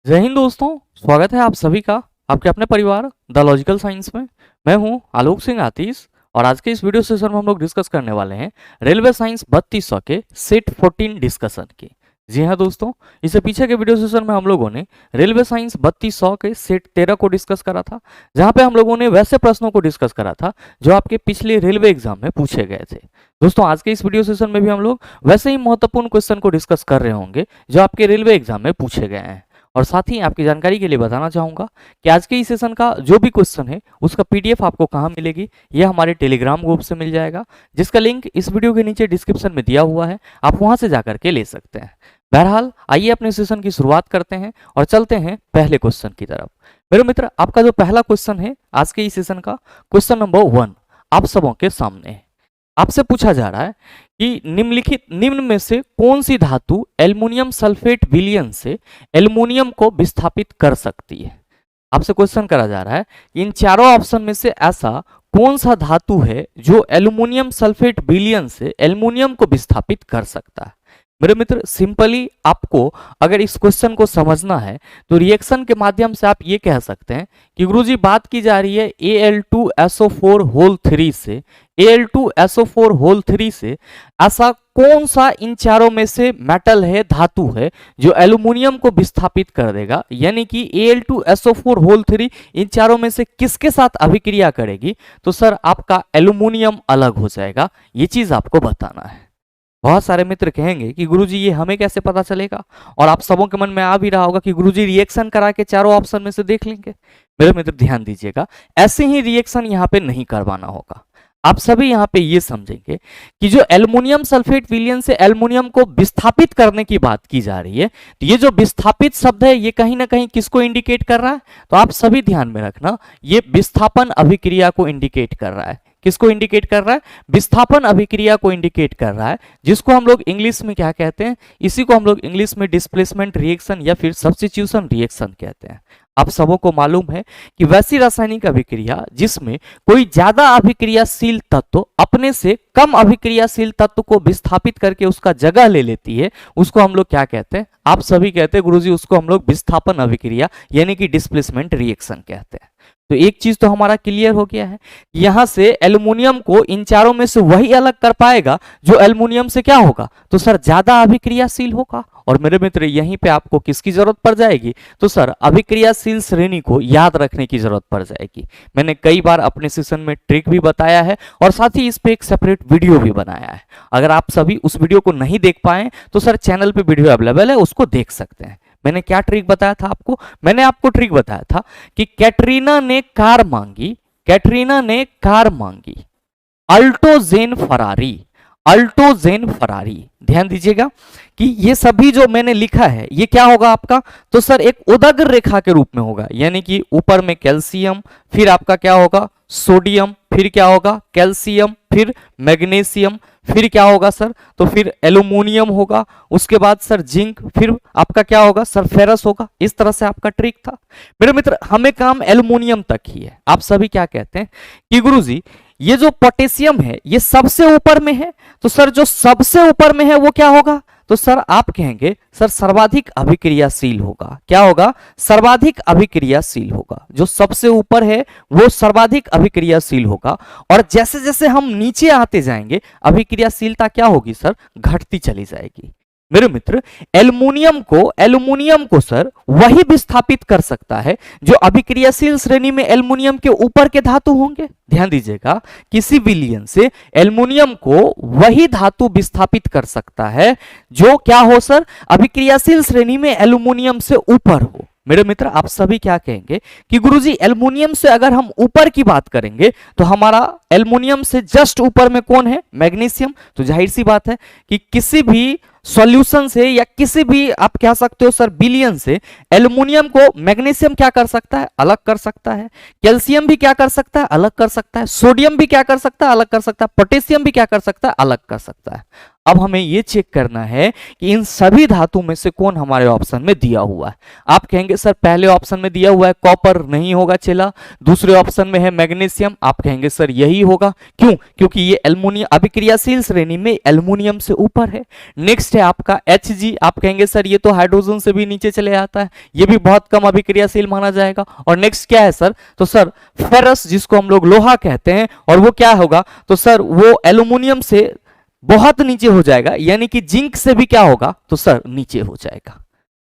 जय हिंद दोस्तों। स्वागत है आप सभी का आपके अपने परिवार द लॉजिकल साइंस में। मैं हूं आलोक सिंह आतिश और आज के इस वीडियो सेशन में हम लोग डिस्कस करने वाले हैं रेलवे साइंस 3200 के सेट 14 डिस्कशन की। जी हां दोस्तों, इससे पीछे के वीडियो सेशन में हम लोगों ने रेलवे साइंस 3200 के सेट 13 को डिस्कस करा था, जहां पे हम लोगों ने वैसे प्रश्नों को डिस्कस करा था जो आपके पिछले रेलवे एग्जाम में पूछे गए थे। दोस्तों आज के इस वीडियो सेशन में भी हम लोग वैसे ही महत्वपूर्ण क्वेश्चन को डिस्कस कर रहे होंगे जो आपके रेलवे एग्जाम में पूछे गए हैं। और साथ ही आपकी जानकारी के लिए बताना चाहूंगा कि आज के इस सेशन का जो भी क्वेश्चन है उसका पीडीएफ आपको कहाँ मिलेगी, यह हमारे टेलीग्राम ग्रुप से मिल जाएगा, जिसका लिंक इस वीडियो के नीचे डिस्क्रिप्शन में दिया हुआ है। आप वहां से जाकर के ले सकते हैं। बहरहाल आइए अपने सेशन की शुरुआत करते हैं और चलते हैं पहले क्वेश्चन की तरफ। मेरे मित्र, आपका जो पहला क्वेश्चन है आज के इस सेशन का, क्वेश्चन नंबर 1 आप सबों के सामने है। आपसे पूछा जा रहा है कि निम्न में से कौन सी धातु एल्युमिनियम सल्फेट विलयन से एल्युमिनियम को विस्थापित कर सकती है। आपसे क्वेश्चन करा जा रहा है इन चारों ऑप्शन में से ऐसा कौन सा धातु है जो एल्युमिनियम सल्फेट विलयन से एल्युमिनियम को विस्थापित कर सकता है। मेरे मित्र, सिंपली आपको अगर इस क्वेश्चन को समझना है तो रिएक्शन के माध्यम से आप ये कह सकते हैं कि गुरुजी बात की जा रही है Al2SO4 होल 3 से, Al2SO4 होल 3 से ऐसा कौन सा इन चारों में से मेटल है, धातु है जो एल्युमिनियम को विस्थापित कर देगा, यानी कि Al2SO4 होल 3 इन चारों में से किसके साथ अभिक्रिया करेगी तो सर आपका एल्युमिनियम अलग हो जाएगा। ये चीज आपको बताना है। बहुत सारे मित्र कहेंगे कि गुरुजी ये हमें कैसे पता चलेगा, और आप सबों के मन में आ भी रहा होगा कि गुरुजी रिएक्शन करा के चारों ऑप्शन में से देख लेंगे। मेरे मित्र ध्यान दीजिएगा, ऐसे ही रिएक्शन यहाँ पे नहीं करवाना होगा। आप सभी यहाँ पे ये समझेंगे कि जो एल्युमिनियम सल्फेट विलयन से एल्युमिनियम को विस्थापित करने की बात की जा रही है, तो ये जो विस्थापित शब्द है ये कहीं ना कहीं किसको इंडिकेट कर रहा है, तो आप सभी ध्यान में रखना, ये विस्थापन अभिक्रिया को इंडिकेट कर रहा है। किसको इंडिकेट कर रहा है? विस्थापन अभिक्रिया को इंडिकेट कर रहा है, जिसको हम लोग इंग्लिश में क्या कहते हैं, इसी को हम लोग इंग्लिश में डिस्प्लेसमेंट रिएक्शन या फिर सब्स्टिट्यूशन रिएक्शन कहते हैं। आप सबों को मालूम है कि वैसी रासायनिक अभिक्रिया जिसमें कोई ज्यादा अभिक्रियाशील तत्व अपने से कम अभिक्रियाशील तत्व को विस्थापित करके उसका जगह ले लेती है, उसको हम लोग क्या कहते हैं? आप सभी कहते हैं गुरुजी उसको हम लोग विस्थापन अभिक्रिया यानी कि डिस्प्लेसमेंट रिएक्शन कहते हैं। तो एक चीज तो हमारा क्लियर हो गया है, यहां से एल्युमिनियम को इन चारों में से वही अलग कर पाएगा जो एल्युमिनियम से क्या होगा तो सर ज्यादा अभिक्रियाशील होगा। और मेरे मित्र यहीं पे आपको किसकी जरूरत पड़ जाएगी तो सर अभिक्रियाशील श्रेणी को याद रखने की जरूरत पड़ जाएगी। मैंने कई बार अपने सेशन में ट्रिक भी बताया है और साथ ही इस पे एक सेपरेट वीडियो भी बनाया है। अगर आप सभी उस वीडियो को नहीं देख पाए तो सर चैनल पे वीडियो अवेलेबल है, उसको देख सकते हैं। मैंने क्या ट्रिक बताया था आपको? मैंने आपको ट्रिक बताया था कि कैटरीना ने कार मांगी अल्टोजेन फरारी। ध्यान दीजिएगा कि ये सभी जो मैंने लिखा है ये क्या होगा आपका तो सर एक उदग्र रेखा के रूप में होगा, यानी कि ऊपर में कैल्शियम, फिर आपका क्या होगा सोडियम, फिर क्या होगा कैल्शियम, फिर मैग्नीशियम, फिर क्या होगा सर तो फिर एल्युमिनियम होगा, उसके बाद सर जिंक, फिर आपका क्या होगा सर फेरस होगा। इस तरह से आपका ट्रिक था। मेरे मित्र हमें काम एल्युमिनियम तक ही है। आप सभी क्या कहते हैं कि गुरुजी ये जो पोटेशियम है ये सबसे ऊपर में है, तो सर जो सबसे ऊपर में है वो क्या होगा तो सर आप कहेंगे सर सर्वाधिक अभिक्रियाशील होगा। क्या होगा? सर्वाधिक अभिक्रियाशील होगा। जो सबसे ऊपर है वो सर्वाधिक अभिक्रियाशील होगा, और जैसे जैसे हम नीचे आते जाएंगे अभिक्रियाशीलता क्या होगी सर घटती चली जाएगी। मेरे मित्र एल्युमिनियम को सर वही विस्थापित कर सकता है जो अभिक्रियाशील श्रेणी में एल्युमिनियम के ऊपर के धातु होंगे। ध्यान दीजिएगा, किसी विलयन से एल्युमिनियम को वही धातु विस्थापित कर सकता है जो क्या हो सर अभिक्रियाशील श्रेणी में एल्युमिनियम से ऊपर हो। मेरे मित्र आप सभी क्या कहेंगे कि गुरुजी एल्युमिनियम से अगर हम ऊपर की बात करेंगे तो हमारा एल्युमिनियम से जस्ट ऊपर में कौन है? मैग्नीशियम। तो जाहिर सी बात है कि किसी भी सॉल्यूशन से या किसी भी आप कह सकते हो सर विलयन से एल्युमिनियम को मैग्नीशियम क्या कर सकता है? अलग कर सकता है। कैल्शियम भी क्या कर सकता है? अलग कर सकता है। सोडियम भी क्या कर सकता है? अलग कर सकता है। पोटेशियम भी क्या कर सकता है? अलग कर सकता है। अब हमें ये चेक करना है कि इन सभी धातु में से कौन हमारे ऑप्शन में दिया हुआ है। आप कहेंगे सर पहले ऑप्शन में दिया हुआ है कॉपर, नहीं होगा चेला। दूसरे ऑप्शन में है मैग्नीशियम, आप कहेंगे सर यही होगा। क्यों? क्योंकि ये एल्युमिनियम अभिक्रियाशील श्रेणी में एल्युमिनियम से ऊपर है। नेक्स्ट है आपका Hg, आप कहेंगे सर ये तो हाइड्रोजन से भी नीचे चले आता है, ये भी बहुत कम अभिक्रियाशील माना जाएगा। और नेक्स्ट क्या है सर? तो सर फेरस, जिसको हम लोग लोहा कहते हैं, और वो क्या होगा? तो सर वो एल्युमिनियम से बहुत नीचे हो जाएगा, यानी कि जिंक से भी क्या होगा? तो सर नीचे हो जाएगा।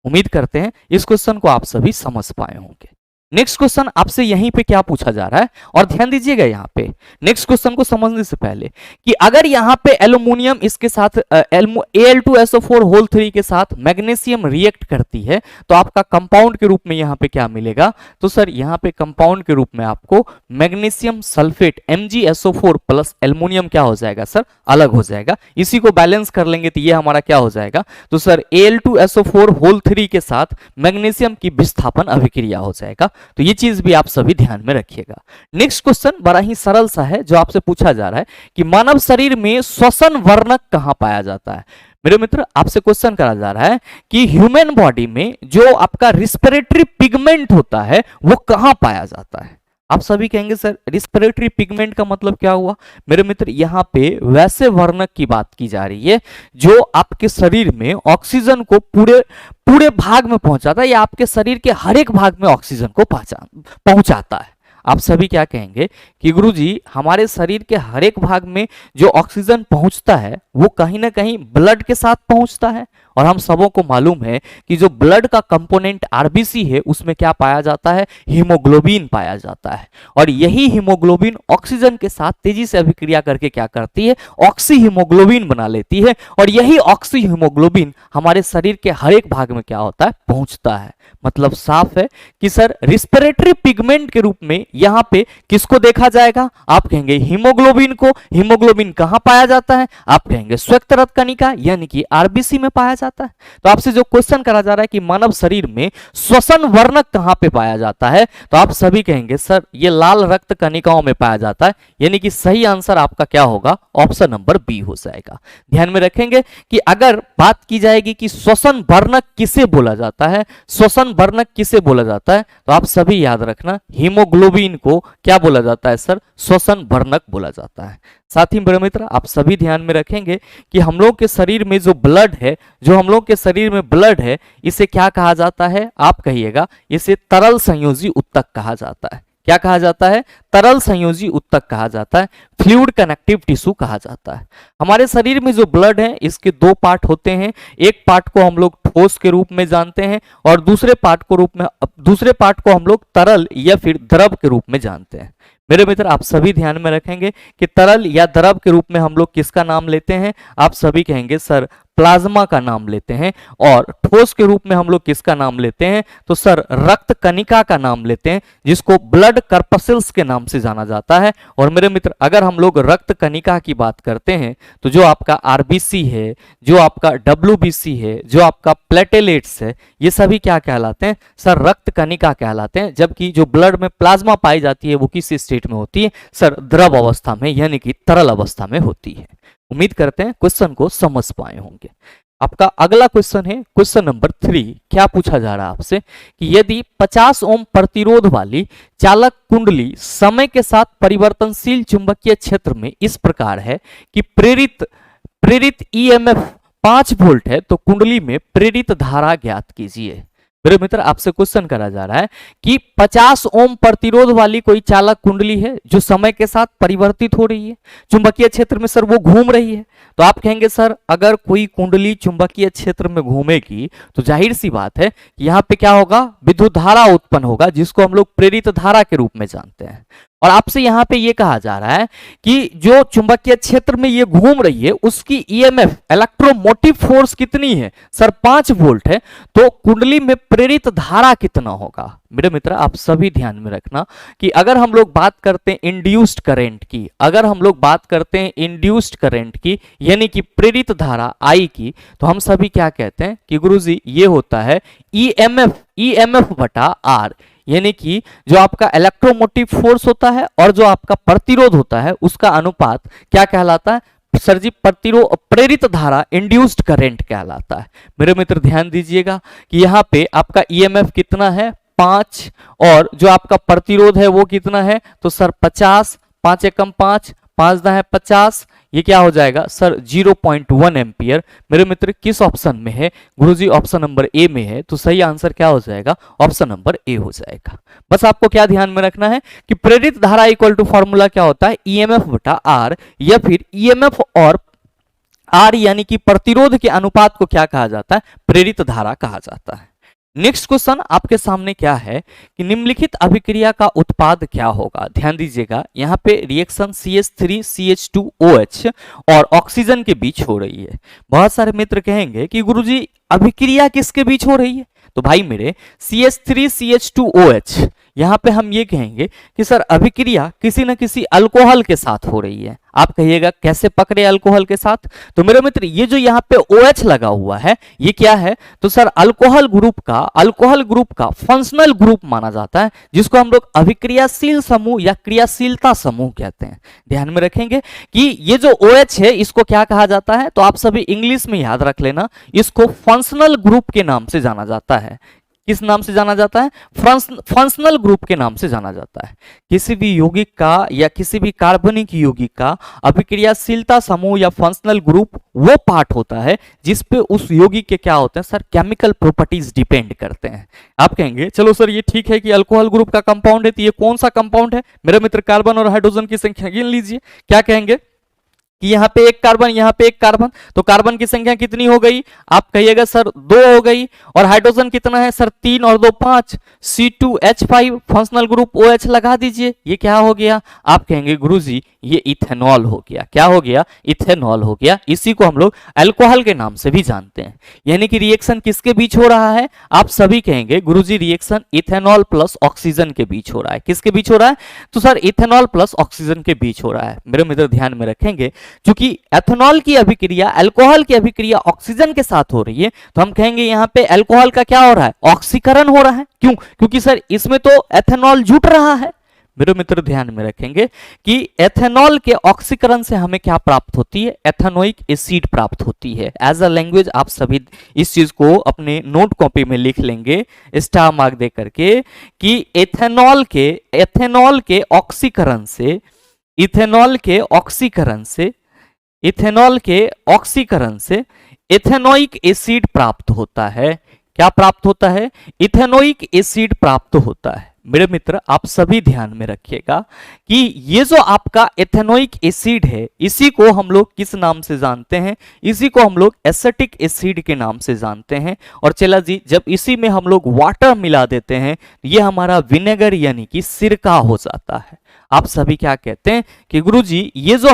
उम्मीद करते हैं इस क्वेश्चन को आप सभी समझ पाए होंगे। नेक्स्ट क्वेश्चन आपसे यहीं पे क्या पूछा जा रहा है, और ध्यान दीजिएगा यहाँ पे नेक्स्ट क्वेश्चन को समझने से पहले कि अगर यहाँ पे एल्युमिनियम इसके साथ Al2SO4 होल 3 के साथ मैग्नीशियम रिएक्ट करती है तो आपका कंपाउंड के रूप में यहाँ पे क्या मिलेगा? तो सर यहाँ पे कंपाउंड के रूप में आपको magnesium sulphate MgSO4 plus aluminium क्या हो जाएगा सर? अलग हो जाएगा। इसी को बैलेंस कर लेंगे तो ये हमारा क्या हो जाएगा? तो सर Al2SO4 होल 3 के साथ मैग्नीशियम की विस्थापन अभिक्रिया हो जाएगा। तो ये चीज भी आप सभी ध्यान में रखिएगा। नेक्स्ट क्वेश्चन बड़ा ही सरल सा है जो आपसे पूछा जा रहा है कि मानव शरीर में श्वसन वर्णक कहां पाया जाता है। मेरे मित्र आपसे क्वेश्चन करा जा रहा है कि ह्यूमन बॉडी में जो आपका रिस्पिरेटरी पिगमेंट होता है वो कहां पाया जाता है। आप सभी कहेंगे सर रिस्पिरेटरी पिगमेंट का मतलब क्या हुआ? मेरे मित्र यहाँ पे वैसे वर्णक की बात की जा रही है जो आपके शरीर में ऑक्सीजन को पूरे पूरे भाग में पहुंचाता है, या आपके शरीर के हर एक भाग में ऑक्सीजन को पहुंचाता है। आप सभी क्या कहेंगे कि गुरुजी हमारे शरीर के हर एक भाग में जो ऑक्सीजन पहुंचता है वो कहीं ना कहीं ब्लड के साथ पहुंचता है, और हम सबों को मालूम है कि जो ब्लड का कंपोनेंट आरबीसी है उसमें क्या पाया जाता है? हीमोग्लोबिन पाया जाता है। और यही हीमोग्लोबिन ऑक्सीजन के साथ तेजी से अभिक्रिया करके क्या करती है? ऑक्सी हीमोग्लोबिन बना लेती है, और यही ऑक्सी हीमोग्लोबिन हमारे शरीर के हर एक भाग में क्या होता है? पहुंचता है। मतलब साफ है कि सर रिस्पिरेटरी पिगमेंट के रूप में यहां पे किसको देखा जाएगा? आप कहेंगे हीमोग्लोबिन को। हीमोग्लोबिन कहां पाया जाता है? आप कहेंगे श्वेत रक्त कणिका यानी कि आरबीसी में पाया जाता है। तो आपसे जो क्वेश्चन करा जा रहा है कि मानव शरीर में श्वसन वर्णक कहां पे पाया जाता है, तो आप सभी कहेंगे सर ये लाल रक्त कणिकाओं में पाया जाता है, यानी कि सही आंसर आपका क्या होगा? ऑप्शन नंबर बी हो जाएगा। ध्यान में रखेंगे कि अगर बात की जाएगी कि श्वसन वर्णक किसे बोला जाता है, श्वसन वर्णक किसे बोला जाता है, तो आप सभी याद रखना हीमोग्लोबिन को क्या बोला जाता है सर? श्वसन वर्णक बोला जाता है। साथ ही मेरे मित्र आप सभी ध्यान में रखेंगे कि हम लोग के शरीर में जो ब्लड है, जो हम लोग के शरीर में ब्लड है, इसे क्या कहा जाता है? आप कहिएगा इसे तरल संयोजी उत्तक कहा जाता है। क्या कहा जाता है? तरल संयोजी उत्तक कहा जाता है, फ्लूइड कनेक्टिव टिश्यू कहा जाता है। हमारे शरीर में जो ब्लड है इसके दो पार्ट होते हैं। एक पार्ट को हम लोग ठोस के रूप में जानते हैं, और दूसरे पार्ट को हम लोग तरल या फिर द्रव के रूप में जानते हैं। मेरे मित्र आप सभी ध्यान में रखेंगे कि तरल या द्रव के रूप में हम लोग किसका नाम लेते हैं? आप सभी कहेंगे सर प्लाज्मा का नाम लेते हैं। और ठोस के रूप में हम लोग किसका नाम लेते हैं? तो सर रक्त कणिका का नाम लेते हैं, जिसको ब्लड कर्पसल्स के नाम से जाना जाता है। और मेरे मित्र अगर हम लोग रक्त कणिका की बात करते हैं तो जो आपका आरबीसी है, जो आपका डब्ल्यूबीसी है, जो आपका प्लेटेलेट्स है, ये सभी क्या कहलाते हैं? सर रक्त कणिका कहलाते हैं। जबकि जो ब्लड में प्लाज्मा पाई जाती है वो किस स्टेट में होती है? सर द्रव अवस्था में, यानी कि तरल अवस्था में होती है। उम्मीद करते हैं क्वेश्चन को समझ पाए होंगे। आपका अगला क्वेश्चन है क्वेश्चन नंबर 3। क्या पूछा जा रहा है आपसे कि यदि 50 ओम प्रतिरोध वाली चालक कुंडली समय के साथ परिवर्तनशील चुंबकीय क्षेत्र में इस प्रकार है कि प्रेरित ईएमएफ 5 वोल्ट है, तो कुंडली में प्रेरित धारा ज्ञात कीजिए। मेरे मित्र आपसे क्वेश्चन करा जा रहा है कि 50 ओम प्रतिरोध वाली कोई चालक कुंडली है जो समय के साथ परिवर्तित हो रही है, चुंबकीय क्षेत्र में सर वो घूम रही है। तो आप कहेंगे सर अगर कोई कुंडली चुंबकीय क्षेत्र में घूमेगी तो जाहिर सी बात है यहाँ पे क्या होगा? विद्युत धारा उत्पन्न होगा, जिसको हम लोग प्रेरित धारा के रूप में जानते हैं। और आपसे यहाँ पे ये कहा जा रहा है कि जो चुंबकीय क्षेत्र में ये घूम रही है उसकी ईएमएफ इलेक्ट्रोमोटिव फोर्स कितनी है? सर 5 वोल्ट है। तो कुंडली में प्रेरित धारा कितना होगा? मेरे मित्र आप सभी ध्यान में रखना कि अगर हम लोग बात करते हैं इंड्यूस्ड करंट की, अगर हम लोग बात करते हैं इंड्यूस्ड करंट की यानी कि प्रेरित धारा आई की, तो हम सभी क्या कहते हैं कि गुरुजी ये होता है ईएमएफ बटा आर, यानी कि जो आपका इलेक्ट्रोमोटिव फोर्स होता है और जो आपका प्रतिरोध होता है उसका अनुपात क्या कहलाता है? सर जी प्रतिरोध प्रेरित धारा इंड्यूस्ड करंट कहलाता है। मेरे मित्र ध्यान दीजिएगा कि यहाँ पे आपका ईएमएफ कितना है 5 और जो आपका प्रतिरोध है वो कितना है तो सर 50, 5 एकम 5, 5 दा है 50, ये क्या हो जाएगा सर 0.1 एम्पियर। मेरे मित्र किस ऑप्शन में है गुरुजी ऑप्शन नंबर ए में है, तो सही आंसर क्या हो जाएगा ऑप्शन नंबर ए हो जाएगा। बस आपको क्या ध्यान में रखना है कि प्रेरित धारा इक्वल टू फॉर्मूला क्या होता है ईएमएफ बटा आर, या फिर ईएमएफ और आर यानी कि प्रतिरोध के अनुपात को क्या कहा जाता है प्रेरित धारा कहा जाता है। नेक्स्ट क्वेश्चन आपके सामने क्या है कि निम्नलिखित अभिक्रिया का उत्पाद क्या होगा। ध्यान दीजिएगा यहाँ पे रिएक्शन CH3CH2OH और ऑक्सीजन के बीच हो रही है। बहुत सारे मित्र कहेंगे कि गुरुजी अभिक्रिया किसके बीच हो रही है, तो भाई मेरे CH3CH2OH यहाँ पे हम ये कहेंगे कि सर अभिक्रिया किसी न किसी अल्कोहल के साथ हो रही है। आप कहिएगा कैसे पकड़े अल्कोहल के साथ, तो मेरे मित्र ये जो यहाँ पे OH लगा हुआ है ये क्या है तो सर अल्कोहल ग्रुप का फंक्शनल ग्रुप माना जाता है, जिसको हम लोग अभिक्रियाशील समूह या क्रियाशीलता समूह कहते हैं। ध्यान में रखेंगे कि ये जो OH है इसको क्या कहा जाता है, तो आप सभी इंग्लिश में याद रख लेना, इसको फंक्शनल ग्रुप के नाम से जाना जाता है। किस नाम से जाना जाता है फंक्शनल ग्रुप के नाम से जाना जाता है। किसी भी यौगिक का या किसी भी कार्बनिक यौगिक का अभिक्रियाशीलता समूह या फंक्शनल ग्रुप वो पार्ट होता है जिस पे उस यौगिक के क्या होते हैं सर केमिकल प्रॉपर्टीज डिपेंड करते हैं। आप कहेंगे चलो सर ये ठीक है कि अल्कोहल ग्रुप का कंपाउंड है, तो ये कौन सा कंपाउंड है मेरे मित्र कार्बन और हाइड्रोजन की संख्या गिन लीजिए। क्या कहेंगे कि यहाँ पे एक कार्बन यहाँ पे एक कार्बन, तो कार्बन की संख्या कितनी हो गई आप कहिएगा सर 2 हो गई, और हाइड्रोजन कितना है सर 3 और 2 5, C2H5 फंक्शनल ग्रुप OH लगा दीजिए, ये क्या हो गया आप कहेंगे गुरुजी ये इथेनॉल हो गया। क्या हो गया इथेनॉल हो गया। इसी को हम लोग अल्कोहल के नाम से भी जानते हैं। यानी कि रिएक्शन किसके बीच हो रहा है आप सभी कहेंगे गुरुजी रिएक्शन इथेनॉल प्लस ऑक्सीजन के बीच हो रहा है। किसके बीच हो रहा है तो सर इथेनॉल प्लस ऑक्सीजन के बीच हो रहा है। मेरे मित्र ध्यान में रखेंगे क्योंकि एथेनॉल की अभिक्रिया अल्कोहल की अभिक्रिया ऑक्सीजन के साथ हो रही है, तो हम कहेंगे यहाँ पे अल्कोहल का क्या हो रहा है ऑक्सीकरण हो रहा है। क्यों क्योंकि सर इसमें तो एथेनॉल जुट रहा है। मेरे मित्र ध्यान में रखेंगे कि एथेनॉल के ऑक्सीकरण से हमें क्या प्राप्त होती है एथेनोइक एसिड प्राप्त होती है। एज अ लैंग्वेज आप सभी इस चीज को अपने नोट कॉपी में लिख लेंगे स्टार मार्क दे करके कि एथेनॉल के ऑक्सीकरण से इथेनोइक एसिड प्राप्त होता है। क्या प्राप्त होता है इथेनोइक एसिड प्राप्त होता है। मेरे मित्र आप सभी ध्यान में रखिएगा कि ये जो आपका एथेनोइक एसिड है इसी को हम लोग किस नाम से जानते हैं, इसी को हम लोग एसिटिक एसिड के नाम से जानते हैं। और चला जी जब इसी में हम लोग वाटर मिला देते हैं ये हमारा विनेगर यानी कि सिरका हो जाता है। आप सभी क्या कहते हैं कि गुरुजी ये जो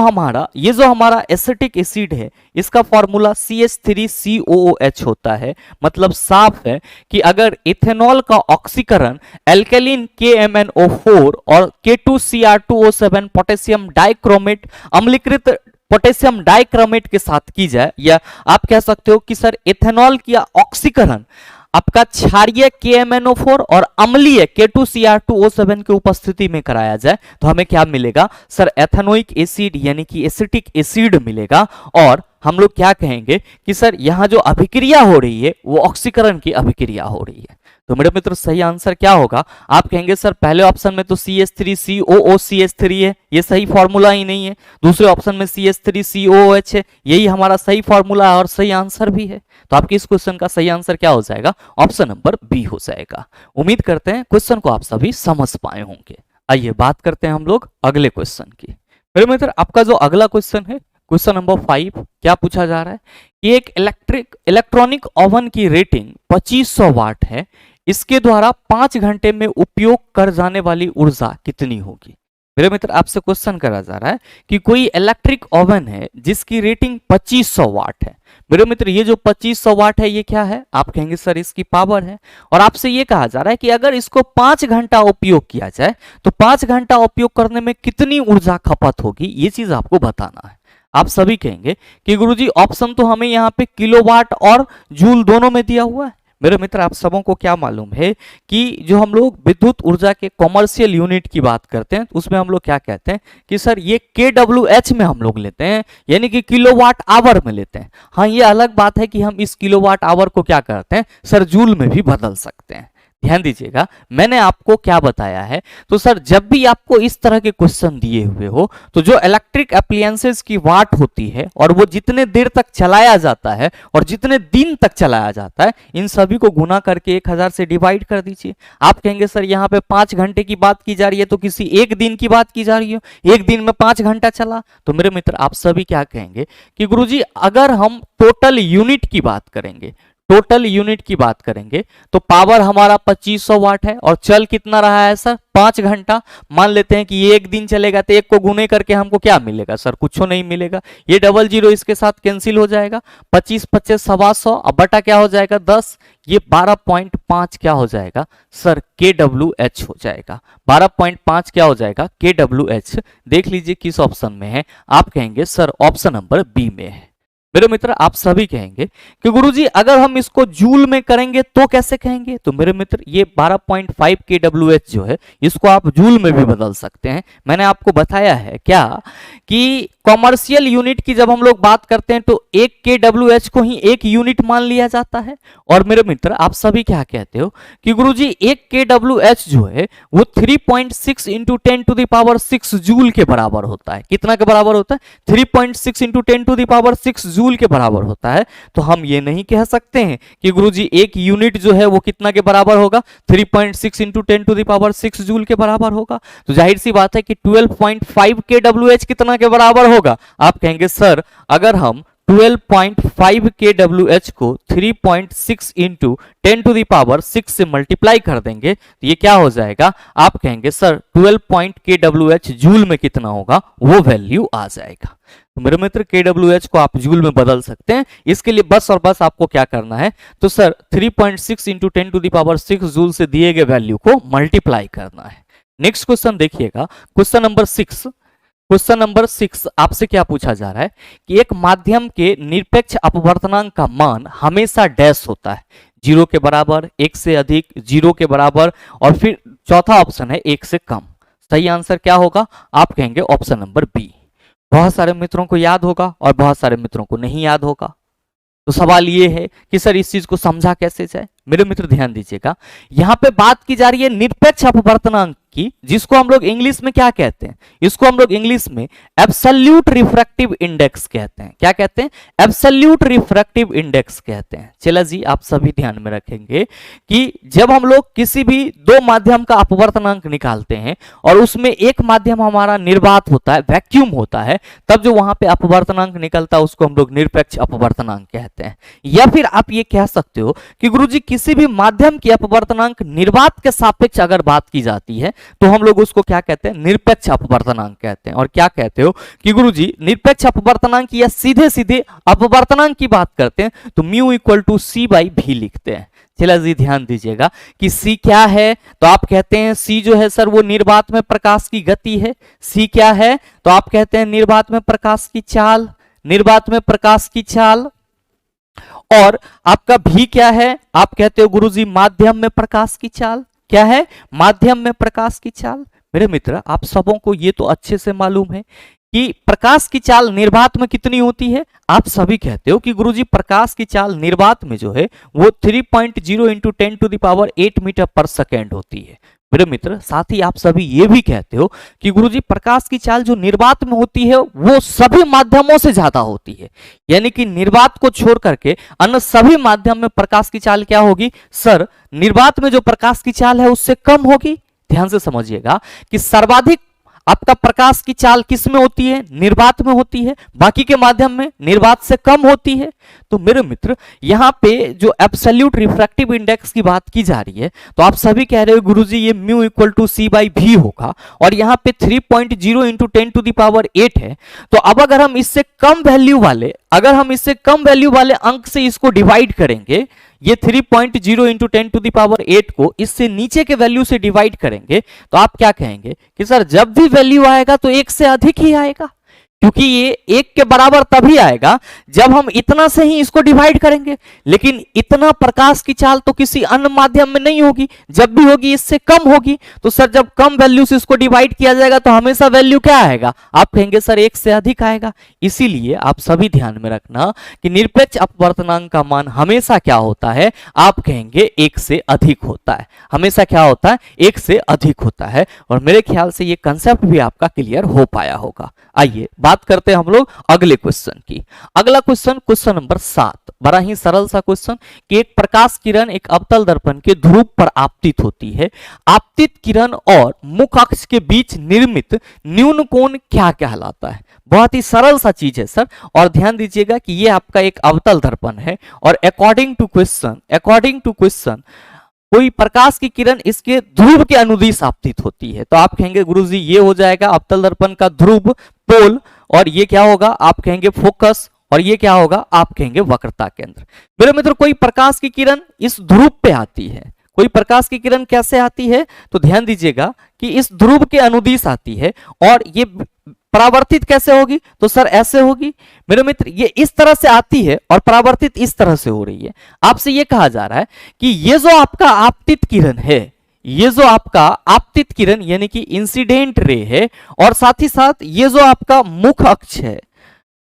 हमारा एसिटिक एसिड है इसका फॉर्मूला CH3COOH होता है। मतलब साफ है कि अगर इथेनॉल का ऑक्सीकरण एल्केलिन KMnO4 और K2Cr2O7 पोटेशियम डाइक्रोमेट अम्लीकृत पोटेशियम डाइक्रोमेट के साथ की जाए, या आप कह सकते हो कि सर इथेनॉल किया ऑक्सीकरण आपका क्षारीय KMnO4 और अम्लीय K2Cr2O7 की उपस्थिति में कराया जाए तो हमें क्या मिलेगा सर एथेनोइक एसिड यानी कि एसिटिक एसिड मिलेगा। और हम लोग क्या कहेंगे कि सर यहाँ जो अभिक्रिया हो रही है वो ऑक्सीकरण की अभिक्रिया हो रही है। तो मेरे मित्र सही आंसर क्या होगा आप कहेंगे सर पहले ऑप्शन में तो CH3COOCH3 है, ये सही फॉर्मूला ही नहीं है। दूसरे ऑप्शन में CH3COOH है, यही हमारा सही फॉर्मूला है और सही आंसर भी है। तो आपके इस क्वेश्चन का सही आंसर क्या हो जाएगा ऑप्शन नंबर बी हो जाएगा। उम्मीद करते हैं क्वेश्चन को आप सभी समझ पाए होंगे। आइए बात करते हैं हम लोग अगले क्वेश्चन की। मेरे मित्र आपका जो अगला क्वेश्चन है क्वेश्चन नंबर 5 क्या पूछा जा रहा है कि एक इलेक्ट्रॉनिक ओवन की रेटिंग 2500 वाट है, इसके द्वारा 5 घंटे में उपयोग कर जाने वाली ऊर्जा कितनी होगी। मेरे मित्र आपसे क्वेश्चन करा जा रहा है कि कोई इलेक्ट्रिक ओवन है जिसकी रेटिंग 2500 वाट है। मेरे मित्र ये जो 2500 वाट है ये क्या है आप कहेंगे सर इसकी पावर है। और आपसे ये कहा जा रहा है कि अगर इसको 5 घंटा उपयोग किया जाए तो 5 घंटा उपयोग करने में कितनी ऊर्जा खपत होगी, ये चीज आपको बताना है। आप सभी कहेंगे कि गुरुजी ऑप्शन तो हमें यहाँ पे किलोवाट और जूल दोनों में दिया हुआ है। मेरे मित्र आप सबों को क्या मालूम है कि जो हम लोग विद्युत ऊर्जा के कॉमर्शियल यूनिट की बात करते हैं उसमें हम लोग क्या कहते हैं कि सर ये kWh में हम लोग लेते हैं, यानी कि किलोवाट आवर में लेते हैं। हाँ, ये अलग बात है कि हम इस किलोवाट आवर को क्या करते हैं सर जूल में भी बदल सकते हैं। ध्यान दीजिएगा, मैंने आपको क्या बताया है। तो सर जब भी आपको इस तरह के क्वेश्चन दिए हुए हो तो जो इलेक्ट्रिक अप्लायंसेस की वाट होती है और वो जितने देर तक चलाया जाता है और जितने दिन तक चलाया जाता है, इन सभी को गुना करके 1000 से डिवाइड कर दीजिए। आप कहेंगे सर यहाँ पे 5 घंटे की बात की जा रही है तो किसी एक दिन की बात की जा रही हो, एक दिन में 5 घंटा चला। तो मेरे मित्र आप सभी क्या कहेंगे कि गुरुजी अगर हम टोटल यूनिट की बात करेंगे, टोटल यूनिट की बात करेंगे तो पावर हमारा 2500 वाट है और चल कितना रहा है सर 5 घंटा। मान लेते हैं कि ये एक दिन चलेगा तो एक को गुने करके हमको क्या मिलेगा सर, कुछ नहीं मिलेगा। ये डबल जीरो इसके साथ कैंसिल हो जाएगा, 25 25 125 अब बटा क्या हो जाएगा 10, ये 12.5 क्या हो जाएगा सर kWh हो जाएगा। 12.5 क्या हो जाएगा kWh। देख लीजिए किस ऑप्शन में है, आप कहेंगे सर ऑप्शन नंबर बी में है। मेरे मित्र आप सभी कहेंगे कि गुरुजी अगर हम इसको जूल में करेंगे तो कैसे कहेंगे। तो मेरे मित्र ये 12.5 kWh जो है इसको आप जूल में भी बदल सकते हैं। मैंने आपको बताया है क्या कि कॉमर्शियल यूनिट की जब हम लोग बात करते हैं तो 1 kWh को ही एक यूनिट मान लिया जाता है। और मेरे मित्र आप सभी क्या कहते हो कि गुरुजी 1 kWh जो है वो 3.6 इंटू 10⁻6 जूल के बराबर होता है। कितना के बराबर होता है 3.6 इंटू 10⁻6 जूल के बराबर होता है। तो हम ये नहीं कह सकते हैं कि गुरुजी एक यूनिट जो है वो कितना के बराबर होगा 3.6 इंटू 10⁻6 जूल के बराबर होगा। तो जाहिर सी बात है कि 12.5 kWh कितना के बराबर होगा। आप कहेंगे सर अगर हम 12.5 kWh को 3.6 इंटू 10⁻6 से मल्टीप्लाई कर देंगे तो ये क्या हो जाएगा, आप कहेंगे सर 12 kWh जूल में कितना होगा वो वैल्यू आ जाएगा। तो मेरे मित्र kWh को आप जूल में बदल सकते हैं। इसके लिए बस और बस आपको क्या करना है तो सर 3.6 इंटू 10⁻6 जूल से दिए गए वैल्यू को मल्टीप्लाई करना है। नेक्स्ट क्वेश्चन देखिएगा, क्वेश्चन नंबर 6। क्वेश्चन नंबर 6 आपसे क्या पूछा जा रहा है कि एक माध्यम के निरपेक्ष अपवर्तनांक का मान हमेशा डैश होता है, 0 के बराबर, 1 से अधिक, 0 के बराबर और फिर चौथा ऑप्शन है 1 से कम। सही आंसर क्या होगा, आप कहेंगे ऑप्शन नंबर बी। बहुत सारे मित्रों को याद होगा और बहुत सारे मित्रों को नहीं याद होगा। तो सवाल ये है कि सर इस चीज को समझा कैसे जाए। मेरे मित्र ध्यान दीजिएगा, यहां पे बात की जा रही है निरपेक्ष अपवर्तनांक की, जिसको हम लोग इंग्लिश में क्या कहते हैं, इसको हम लोग इंग्लिश में एब्सोल्यूट रिफ्रैक्टिव इंडेक्स कहते हैं। क्या कहते हैं, एब्सोल्यूट रिफ्रैक्टिव इंडेक्स कहते हैं। चला जी आप सभी ध्यान में रखेंगे कि जब हम लोग किसी भी दो माध्यम का अपवर्तनांक निकालते हैं और उसमें एक माध्यम हमारा निर्वात होता है, वैक्यूम होता है, तब जो वहां पे अपवर्तनांक निकलता है उसको हम लोग निरपेक्ष अपवर्तनांक कहते हैं। या फिर आप ये कह सकते हो कि गुरुजी किसी भी माध्यम की अपवर्तनांक निर्वात के सापेक्ष अगर बात की जाती है तो हम लोग उसको क्या कहते हैं, निरपेक्ष अपवर्तनांक कहते हैं। और क्या कहते हो कि गुरुजी निरपेक्ष अपवर्तनांक या सीधे सीधे अपवर्तनांक की बात करते हैं तो mu equal to C by भी लिखते हैं। चला जी ध्यान दीजिएगा कि सी क्या है, तो आप कहते हैं सी जो है सर वो निर्वात में प्रकाश की गति है। सी क्या है, तो आप कहते हैं निर्वात में प्रकाश की चाल, निर्वात में प्रकाश की चाल। और आपका भी क्या है, आप कहते हो गुरुजी माध्यम में प्रकाश की चाल। क्या है, माध्यम में प्रकाश की चाल। मेरे मित्र आप सबों को ये तो अच्छे से मालूम है कि प्रकाश की चाल निर्वात में कितनी होती है। आप सभी कहते हो कि गुरुजी प्रकाश की चाल निर्वात में जो है वो 3.0 इंटू 10⁸ मीटर पर सेकेंड होती है। मेरे मित्र साथ ही आप सभी ये भी कहते हो कि गुरुजी प्रकाश की चाल जो निर्वात में होती है वो सभी माध्यमों से ज्यादा होती है, यानी कि निर्वात को छोड़ करके अन्य सभी माध्यम में प्रकाश की चाल क्या होगी सर, निर्वात में जो प्रकाश की चाल है उससे कम होगी। ध्यान से समझिएगा कि सर्वाधिक आपका प्रकाश की चाल किस में होती है, निर्वात में होती है, बाकी के माध्यम में निर्वात से कम होती है। तो मेरे मित्र यहाँ पे जो एब्सोल्यूट रिफ्रैक्टिव इंडेक्स की बात की जा रही है तो आप सभी कह रहे हो गुरुजी ये mu equal to C by भी होगा और यहाँ पे 3.0 इंटू 10⁸ है। तो अब अगर हम इससे कम वैल्यू वाले अंक से इसको डिवाइड करेंगे, ये 3.0 इंटू 10⁸ को इससे नीचे के वैल्यू से डिवाइड करेंगे तो आप क्या कहेंगे कि सर जब भी वैल्यू आएगा तो 1 से अधिक ही आएगा। क्योंकि ये एक के बराबर तभी आएगा जब हम इतना से ही इसको डिवाइड करेंगे, लेकिन इतना प्रकाश की चाल तो किसी अन्य माध्यम में नहीं होगी, जब भी होगी इससे कम होगी। तो सर जब कम वैल्यू से इसको डिवाइड किया जाएगा तो हमेशा वैल्यू क्या आएगा, आप कहेंगे सर एक से अधिक आएगा। इसीलिए आप सभी ध्यान में रखना कि निरपेक्ष अपवर्तनांक का मान हमेशा क्या होता है, आप कहेंगे एक से अधिक होता है, हमेशा क्या होता है, एक से अधिक होता है। और मेरे ख्याल से ये कंसेप्ट भी आपका क्लियर हो पाया होगा। आइए बात करते हैं हम लोग अगले क्वेश्चन की। अगला क्वेश्चन, क्वेश्चन नंबर 7, बड़ा ही सरल सा क्वेश्चन कि एक प्रकाश किरण एक अवतल दर्पण के ध्रुव पर आपतित होती है। आपतित किरण और मुख अक्ष के बीच निर्मित न्यून कोण क्या कहलाता है? बहुत ही सरल सा चीज है सर। और ध्यान दीजिएगा कि ये आपका एक अवतल दर्पण है और अकॉर्डिंग टू क्वेश्चन कोई प्रकाश की किरण इसके ध्रुव के अनुदिश आपतित होती है। तो आप कहेंगे गुरुजी ये हो जाएगा अवतल दर्पण का ध्रुव, पोल, और ये क्या होगा, आप कहेंगे फोकस, और ये क्या होगा, आप कहेंगे वक्रता केंद्र। मेरे मित्र कोई प्रकाश की किरण इस ध्रुव पे आती है, कोई प्रकाश की किरण कैसे आती है, तो ध्यान दीजिएगा कि इस ध्रुव के अनुदिश आती है। और ये परावर्तित कैसे होगी, तो सर ऐसे होगी मेरे मित्र, ये इस तरह से आती है और परावर्तित इस तरह से हो रही है। आपसे ये कहा जा रहा है कि ये जो आपका आपतित किरण है, ये जो आपका आपतित किरण यानी कि इंसिडेंट रे है, और साथ ही साथ ये जो आपका मुख अक्ष है,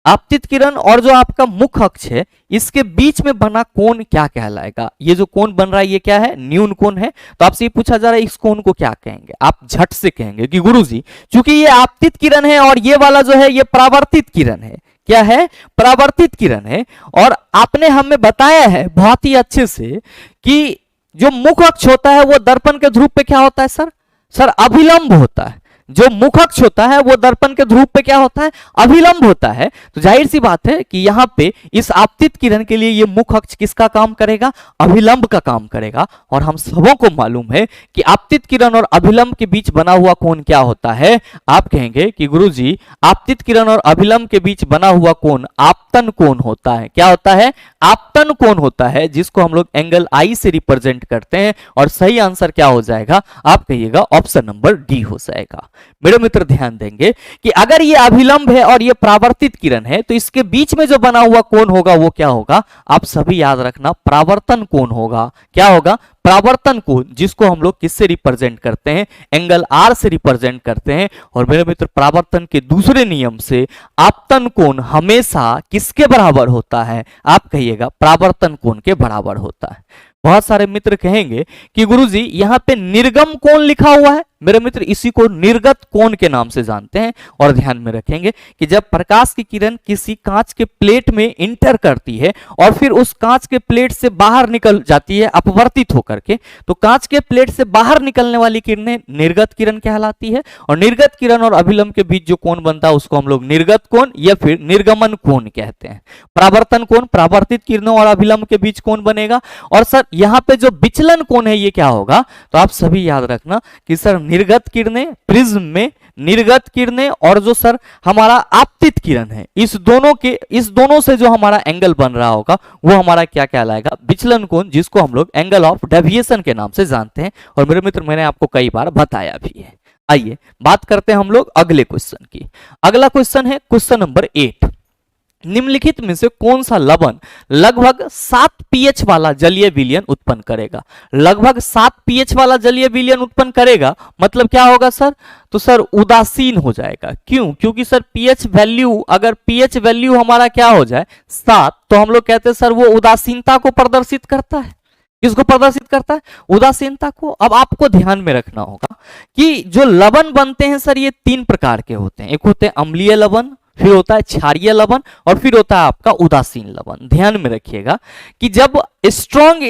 आपतित किरण और जो आपका मुख अक्ष है, इसके बीच में बना कोण क्या कहलाएगा? ये जो कोण बन रहा है ये क्या है, न्यून कोण है। तो आपसे ये पूछा जा रहा है इस कोण को क्या कहेंगे? आप झट से कहेंगे कि गुरुजी चूंकि ये आपतित किरण है और ये वाला जो है ये परावर्तित किरण है। क्या है? परावर्तित किरण है। और आपने हमें बताया है बहुत ही अच्छे से कि जो मुख अक्ष होता है वो दर्पण के ध्रुव पे क्या होता है सर? सर अभिलंब होता है। जो मुख अक्ष होता है वो दर्पण के ध्रुव पे क्या होता है? अभिलंब होता है। तो जाहिर सी बात है कि यहां पे इस आपतित किरण के लिए ये मुख अक्ष किसका काम करेगा? अभिलंब का काम करेगा। और हम सबों को मालूम है कि आपतित किरण और अभिलंब के बीच बना हुआ कोण क्या होता है? आप कहेंगे कि गुरुजी आपतित किरण और अभिलंब के बीच बना हुआ कोण आपतन कोण होता है। क्या होता है? आपतन कोण होता है, जिसको हम लोग एंगल आई से रिप्रेजेंट करते हैं। और सही आंसर क्या हो जाएगा? आप कहिएगा ऑप्शन नंबर डी हो जाएगा। मेरे मित्र ध्यान देंगे कि अगर ये अभिलंब है और ये परावर्तित किरण है तो इसके बीच में जो बना हुआ कोण होगा वो क्या होगा? आप सभी याद रखना, परावर्तन कोण होगा। क्या होगा? परावर्तन कोण, जिसको हम लोग किससे रिप्रेजेंट करते हैं? एंगल आर से रिप्रेजेंट करते हैं। और मेरे मित्र परावर्तन के दूसरे नियम से आपतन कोण हमेशा किसके बराबर होता है? आप कहिएगा परावर्तन कोण के बराबर होता है। बहुत सारे मित्र कहेंगे कि गुरुजी यहां पे निर्गम कोण लिखा हुआ है। मेरे मित्र इसी को निर्गत कोण के नाम से जानते हैं। और ध्यान में रखेंगे कि जब प्रकाश की किरण किसी कांच के प्लेट में इंटर करती है और फिर उस कांच के प्लेट से बाहर निकल जाती है अपवर्तित होकर के, तो कांच के प्लेट से बाहर निकलने वाली किरणें निर्गत किरण कहलाती है। और निर्गत किरण और अभिलंब के बीच जो कोण बनता है उसको हम लोग निर्गत कोण या फिर निर्गमन कोण कहते हैं। परावर्तन कोण, परावर्तित किरणों और अभिलंब के बीच कोण बनेगा। और सर यहाँ पे जो विचलन कोण है ये क्या होगा? तो आप सभी याद रखना कि सर निर्गत किरणें प्रिज्म में, निर्गत किरणें और जो सर हमारा आपतित किरण है, इस दोनों से जो हमारा एंगल बन रहा होगा वो हमारा क्या कहलाएगा? विचलन कोण, जिसको हम लोग एंगल ऑफ डेविएशन के नाम से जानते हैं। और मेरे मित्र मैंने आपको कई बार बताया भी है। आइए बात करते हैं हम लोग अगले क्वेश्चन की। अगला क्वेश्चन है क्वेश्चन नंबर 8। निम्नलिखित में से कौन सा लवण लगभग 7 पीएच वाला जलीय विलयन उत्पन्न करेगा? लगभग 7 पीएच वाला जलीय विलयन उत्पन्न करेगा मतलब क्या होगा सर? तो सर उदासीन हो जाएगा। क्यों? क्योंकि सर पीएच वैल्यू, अगर पीएच वैल्यू हमारा क्या हो जाए 7, तो हम लोग कहते हैं सर वो उदासीनता को प्रदर्शित करता है। किसको प्रदर्शित करता है? उदासीनता को। अब आपको ध्यान में रखना होगा कि जो लवण बनते हैं सर ये 3 प्रकार के होते हैं। एक होते हैं अम्लीय लवण, फिर होता है क्षारीय लवण और फिर होता है आपका उदासीन लवण। ध्यान में रखिएगा कि जब स्ट्रॉन्ग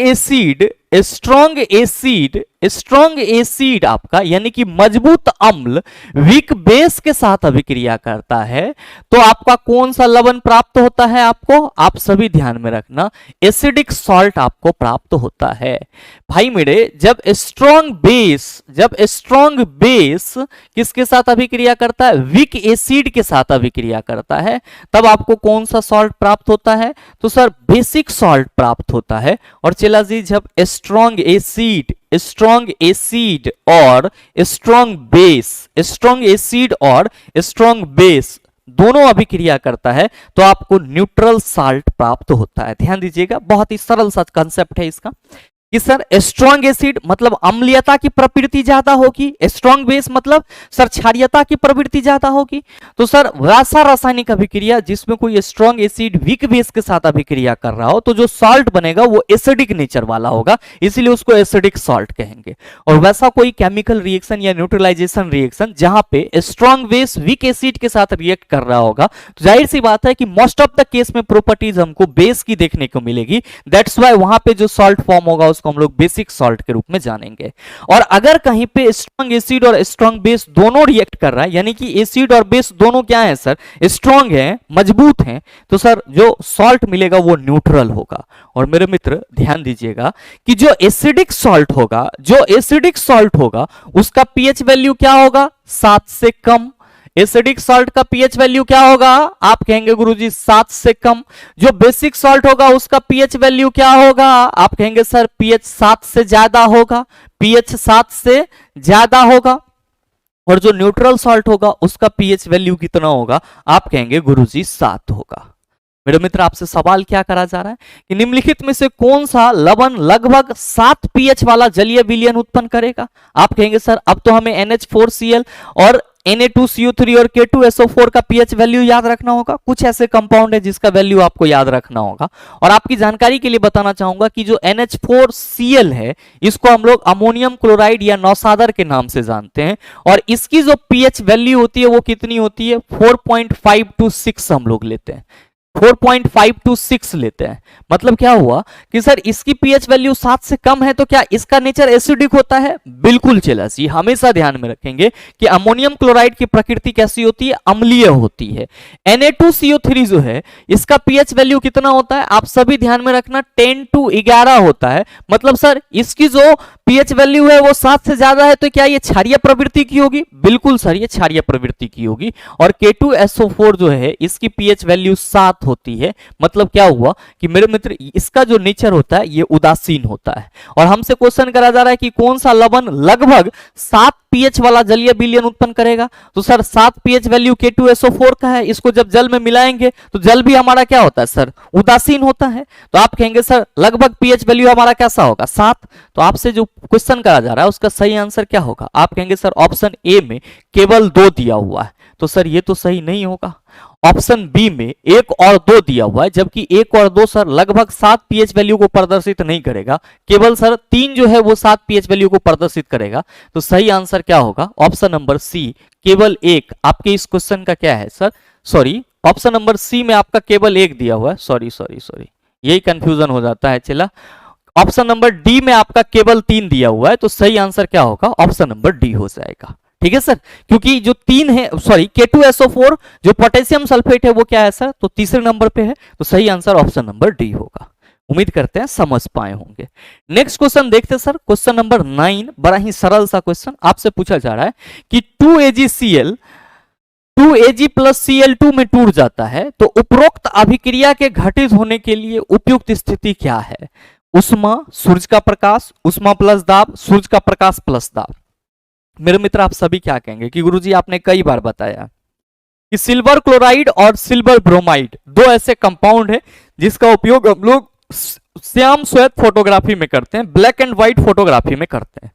एसिड आपका यानी कि मजबूत अम्ल वीक बेस के साथ अभिक्रिया करता है तो आपका कौन सा लवण प्राप्त होता है? आपको, आप सभी ध्यान में रखना, एसिडिक सॉल्ट आपको प्राप्त होता है। भाई मेरे, जब स्ट्रॉन्ग बेस किसके साथ अभिक्रिया करता है? वीक एसिड के साथ अभिक्रिया करता है, तब आपको कौन सा सॉल्ट प्राप्त होता है? तो सर बेसिक सॉल्ट प्राप्त होता है। और चला जी, जब स्ट्रॉन्ग एसिड और स्ट्रॉन्ग बेस दोनों अभिक्रिया करता है तो आपको न्यूट्रल साल्ट प्राप्त होता है। ध्यान दीजिएगा, बहुत ही सरल सा कंसेप्ट है इसका कि सर स्ट्रॉन्ग एसिड मतलब अम्लीयता की प्रवृत्ति ज्यादा होगी, स्ट्रॉन्ग बेस मतलब सर क्षारीयता की प्रवृत्ति ज्यादा होगी। तो सर वैसा रासायनिक अभिक्रिया जिसमें कोई स्ट्रॉन्ग एसिड वीक बेस के साथ अभिक्रिया कर रहा हो तो जो सॉल्ट बनेगा वो एसिडिक नेचर वाला होगा, इसीलिए उसको एसिडिक सॉल्ट कहेंगे। और वैसा कोई केमिकल रिएक्शन या न्यूट्रलाइजेशन रिएक्शन जहां पे स्ट्रॉन्ग बेस वीक एसिड के साथ रिएक्ट कर रहा होगा तो जाहिर सी बात है कि मोस्ट ऑफ द केस में प्रॉपर्टीज हमको बेस की देखने को मिलेगी। दैट्स वाई वहां पे जो सॉल्ट फॉर्म होगा उसको हम लोग बेसिक सॉल्ट के रूप में जानेंगे। और अगर कहीं पे स्ट्रॉन्ग एसिड और स्ट्रॉन्ग बेस दोनों रिएक्ट कर रहा है, यानी कि एसिड और बेस दोनों क्या है सर, स्ट्रॉन्ग है, मजबूत हैं, तो सर जो सॉल्ट मिलेगा वो न्यूट्रल होगा। और मेरे मित्र ध्यान दीजिएगा कि जो एसिडिक सॉल्ट होगा उसका पीएच वैल्यू क्या होगा, 7 से कम। एसिडिक सॉल्ट का पीएच वैल्यू क्या होगा, आप कहेंगे गुरुजी 7 से कम। जो बेसिक सॉल्ट होगा उसका पीएच वैल्यू क्या होगा, आप कहेंगे सर पीएच 7 से ज्यादा होगा, पीएच 7 से ज्यादा होगा। और जो न्यूट्रल सॉल्ट होगा उसका पीएच वैल्यू कितना होगा, आप कहेंगे गुरुजी 7 होगा। मेरे मित्र आपसे सवाल क्या करा जा रहा है कि निम्नलिखित में से कौन सा लवण लगभग 7 पीएच वाला जलीय विलयन उत्पन्न करेगा। आप कहेंगे सर अब तो हमें NH4Cl और Na2CO3 और K2SO4 का पीएच वैल्यू याद रखना होगा। कुछ ऐसे कंपाउंड है जिसका वैल्यू आपको याद रखना होगा। और आपकी जानकारी के लिए बताना चाहूंगा कि जो NH4Cl है इसको हम लोग अमोनियम क्लोराइड या नौसादर के नाम से जानते हैं। और इसकी जो पीएच वैल्यू होती है वो कितनी होती है, 4.5 to 6 हम लोग लेते हैं, 4.5 to 6 लेते हैं। मतलब क्या हुआ कि सर इसकी पीएच वैल्यू 7 से कम है तो क्या इसका नेचर एसिडिक होता है, बिल्कुल चेलासी। हमेशा ध्यान में रखेंगे कि अमोनियम क्लोराइड की प्रकृति कैसी होती है, अम्लीय होती है। Na2CO3 जो है इसका पीएच वैल्यू कितना होता है, आप सभी ध्यान में रखना, 10 to 11 होता है। मतलब सर इसकी जो पीएच वैल्यू है वो 7 से ज्यादा है तो क्या ये क्षारीय प्रवृत्ति की होगी, बिल्कुल सर ये क्षारीय प्रवृत्ति की होगी। और K2SO4 जो है इसकी पीएच वैल्यू 7 होती है। मतलब क्या हुआ कि मेरे मित्र इसका जो नेचर होता है ये उदासीन होता है। और हमसे क्वेश्चन करा जा रहा है कि कौन सा लवण लगभग 7 पीएच वाला जलीय विलयन उत्पन्न करेगा। तो सर 7 पीएच वैल्यू K2SO4 का है, इसको जब जल में मिलाएंगे तो जल भी हमारा क्या होता है सर, उदासीन होता है। तो आप कहेंगे सर लगभग पीएच वैल्यू हमारा कैसा होगा, 7। तो आपसे जो क्वेश्चन करा जा रहा है उसका सही आंसर क्या होगा, आप कहेंगे सर ऑप्शन ए में केवल 2 दिया हुआ है। तो सर ये तो सही नहीं होगा। ऑप्शन बी में 1 और 2 दिया हुआ है, जबकि 1 और 2 सर लगभग 7 पीएच वैल्यू को प्रदर्शित नहीं करेगा, केवल सर 3 जो है वो 7 पीएच वैल्यू को प्रदर्शित करेगा। तो सही आंसर क्या होगा, ऑप्शन नंबर सी केवल 1। आपके इस क्वेश्चन का क्या है sir, sorry option number C में आपका केवल 1 दिया हुआ है, सॉरी यही कंफ्यूजन हो जाता है। चला ऑप्शन नंबर डी में आपका केवल 3 दिया हुआ है, तो सही आंसर क्या होगा, ऑप्शन नंबर डी हो जाएगा। ठीक है सर, क्योंकि जो 3 है सॉरी K2SO4 जो पोटेशियम सल्फेट है वो क्या है सर, तो तीसरे नंबर पे है। तो सही आंसर ऑप्शन नंबर डी होगा। उम्मीद करते हैं समझ पाए होंगे। नेक्स्ट क्वेश्चन देखते हैं सर, क्वेश्चन नंबर 9। बड़ा ही सरल सा क्वेश्चन आपसे पूछा जा रहा है कि 2AgCl 2Ag प्लस Cl2 में टूट जाता है तो उपरोक्त अभिक्रिया के घटित होने के लिए उपयुक्त स्थिति क्या है। उष्मा, सूरज का प्रकाश, उष्मा प्लस दाब, सूरज का प्रकाश प्लस दाब। मेरे मित्र आप सभी क्या कहेंगे कि गुरुजी आपने कई बार बताया कि सिल्वर क्लोराइड और सिल्वर ब्रोमाइड 2 ऐसे कंपाउंड है जिसका उपयोग हम लोग श्याम श्वेत फोटोग्राफी में करते हैं, ब्लैक एंड व्हाइट फोटोग्राफी में करते हैं।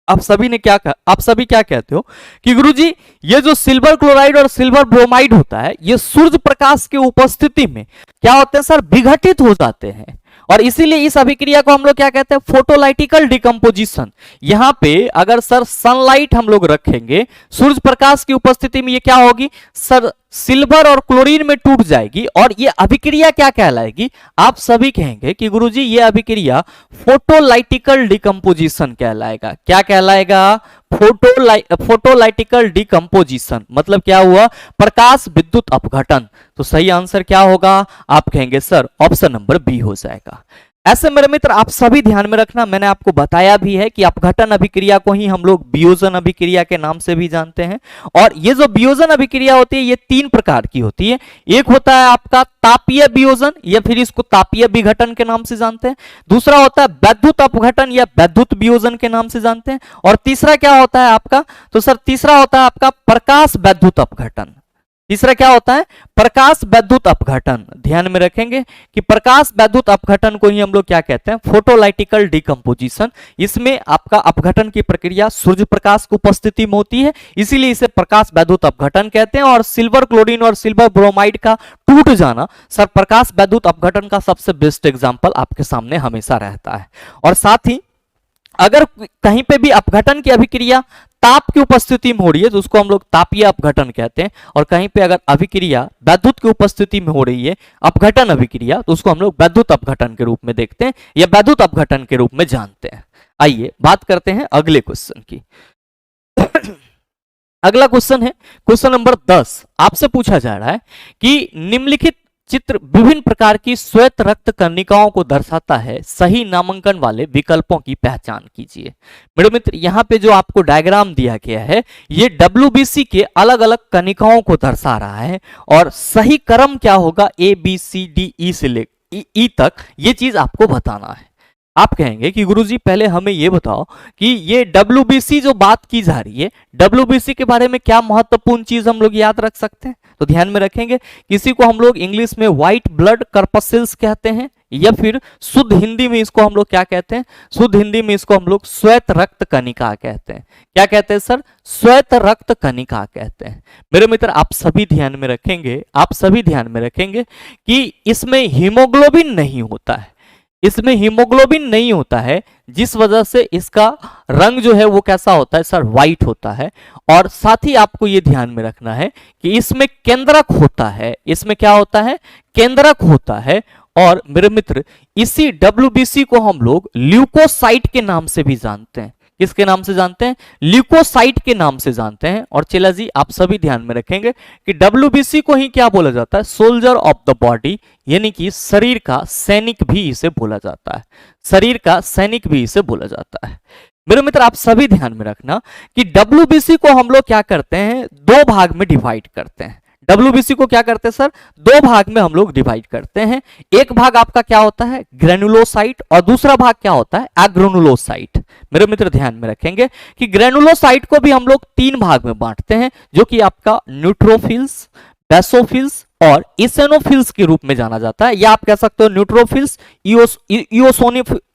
आप सभी क्या कहते हो कि गुरुजी ये जो सिल्वर क्लोराइड और सिल्वर ब्रोमाइड होता है ये सूर्य प्रकाश की उपस्थिति में क्या होते हैं सर, विघटित हो जाते हैं। और इसीलिए इस अभिक्रिया को हम लोग क्या कहते हैं, फोटोलाइटिकल डिकम्पोजिशन। यहां पे अगर सर सनलाइट हम लोग रखेंगे सूर्य प्रकाश की उपस्थिति में ये क्या होगी सर, सिल्वर और क्लोरीन में टूट जाएगी और ये अभिक्रिया क्या कहलाएगी, आप सभी कहेंगे कि गुरुजी ये अभिक्रिया फोटोलाइटिकल डिकम्पोजिशन कहलाएगा। क्या कहलाएगा, फोटोलाइटिकल डिकम्पोजिशन। मतलब क्या हुआ, प्रकाश विद्युत अपघटन। तो सही आंसर क्या होगा, आप कहेंगे सर ऑप्शन नंबर बी हो जाएगा। ऐसे मेरे मित्र आप सभी ध्यान में रखना, मैंने आपको बताया भी है कि अपघटन अभिक्रिया को ही हम लोग वियोजन अभिक्रिया के नाम से भी जानते हैं। और ये जो वियोजन अभिक्रिया होती है ये 3 प्रकार की होती है। एक होता है आपका तापीय वियोजन या फिर इसको तापीय विघटन के नाम से जानते हैं। दूसरा होता है वैद्युत अपघटन या वैद्युत वियोजन के नाम से जानते हैं। और तीसरा क्या होता है आपका, तो सर तीसरा होता है आपका प्रकाश वैद्युत अपघटन। तीसरा क्या होता है, प्रकाश वैद्युत अपघटन। ध्यान में रखेंगे कि प्रकाश वैद्युत अपघटन को ही हम लोग क्या कहते हैं, फोटोलाइटिकल डिकम्पोजिशन। इसमें आपका अपघटन की प्रक्रिया सूर्य प्रकाश की उपस्थिति में होती है, इसीलिए इसे प्रकाश वैद्युत अपघटन कहते हैं। और सिल्वर क्लोरीन और सिल्वर ब्रोमाइड का टूट जाना सर प्रकाश वैद्युत अपघटन का सबसे बेस्ट एग्जांपल आपके सामने हमेशा रहता है। और साथ ही अगर कहीं पे भी अपघटन की अभिक्रिया ताप की उपस्थिति में हो रही है तो उसको हम लोग तापीय अपघटन कहते हैं, और कहीं पे अगर अभिक्रिया वैद्युत की उपस्थिति में हो रही है अपघटन अभिक्रिया तो उसको हम लोग वैद्युत अपघटन के रूप में देखते हैं या वैद्युत अपघटन के रूप में जानते हैं। आइए बात करते हैं अगले क्वेश्चन की। अगला क्वेश्चन है क्वेश्चन नंबर 10। आपसे पूछा जा रहा है कि निम्नलिखित चित्र विभिन्न प्रकार की श्वेत रक्त कणिकाओं को दर्शाता है, सही नामांकन वाले विकल्पों की पहचान कीजिए। मेरे मित्र यहाँ पे जो आपको डायग्राम दिया गया है ये WBC के अलग अलग कणिकाओं को दर्शा रहा है, और सही क्रम क्या होगा ABCDE से लेकर E तक ये चीज आपको बताना है। आप कहेंगे कि गुरुजी पहले हमें ये बताओ कि ये WBC जो बात की जा रही है WBC के बारे में क्या महत्वपूर्ण चीज हम लोग याद रख सकते हैं, तो ध्यान में रखेंगे किसी को हम लोग इंग्लिश में व्हाइट ब्लड कर्पसेल्स कहते हैं, या फिर शुद्ध हिंदी में इसको हम लोग क्या कहते हैं, शुद्ध हिंदी में इसको हम लोग श्वेत रक्त कणिका कहते हैं। क्या कहते हैं सर, श्वेत रक्त कणिका कहते हैं। मेरे मित्र आप सभी ध्यान में रखेंगे, आप सभी ध्यान में रखेंगे कि इसमें हीमोग्लोबिन नहीं होता है, इसमें हीमोग्लोबिन नहीं होता है, जिस वजह से इसका रंग जो है वो कैसा होता है सर, व्हाइट होता है। और साथ ही आपको ये ध्यान में रखना है कि इसमें केंद्रक होता है, इसमें क्या होता है, केंद्रक होता है। और मेरे मित्र इसी WBC को हम लोग ल्यूकोसाइट के नाम से भी जानते हैं। किसके नाम से जानते हैं, ल्यूकोसाइट के नाम से जानते हैं। और चला जी आप सभी ध्यान में रखेंगे कि WBC को ही क्या बोला जाता है, सोल्जर ऑफ द बॉडी, यानी कि शरीर का सैनिक भी इसे बोला जाता है, शरीर का सैनिक भी इसे बोला जाता है। मेरे मित्र आप सभी ध्यान में रखना कि WBC को हम लोग क्या करते हैं, दो भाग में डिवाइड करते हैं। WBC को क्या करते हैं सर, दो भाग में हम लोग डिवाइड करते हैं। एक भाग आपका क्या होता है, ग्रेनुलोसाइट, और दूसरा भाग क्या होता है, एग्रेनुलोसाइट। मेरे मित्र ध्यान में रखेंगे कि ग्रेनुलोसाइट को भी हम लोग तीन भाग में बांटते हैं, जो कि आपका न्यूट्रोफिल्स, बेसोफिल्स और इसेनोफिल्स के रूप में जाना जाता है। या आप कह सकते हो न्यूट्रोफिल्स,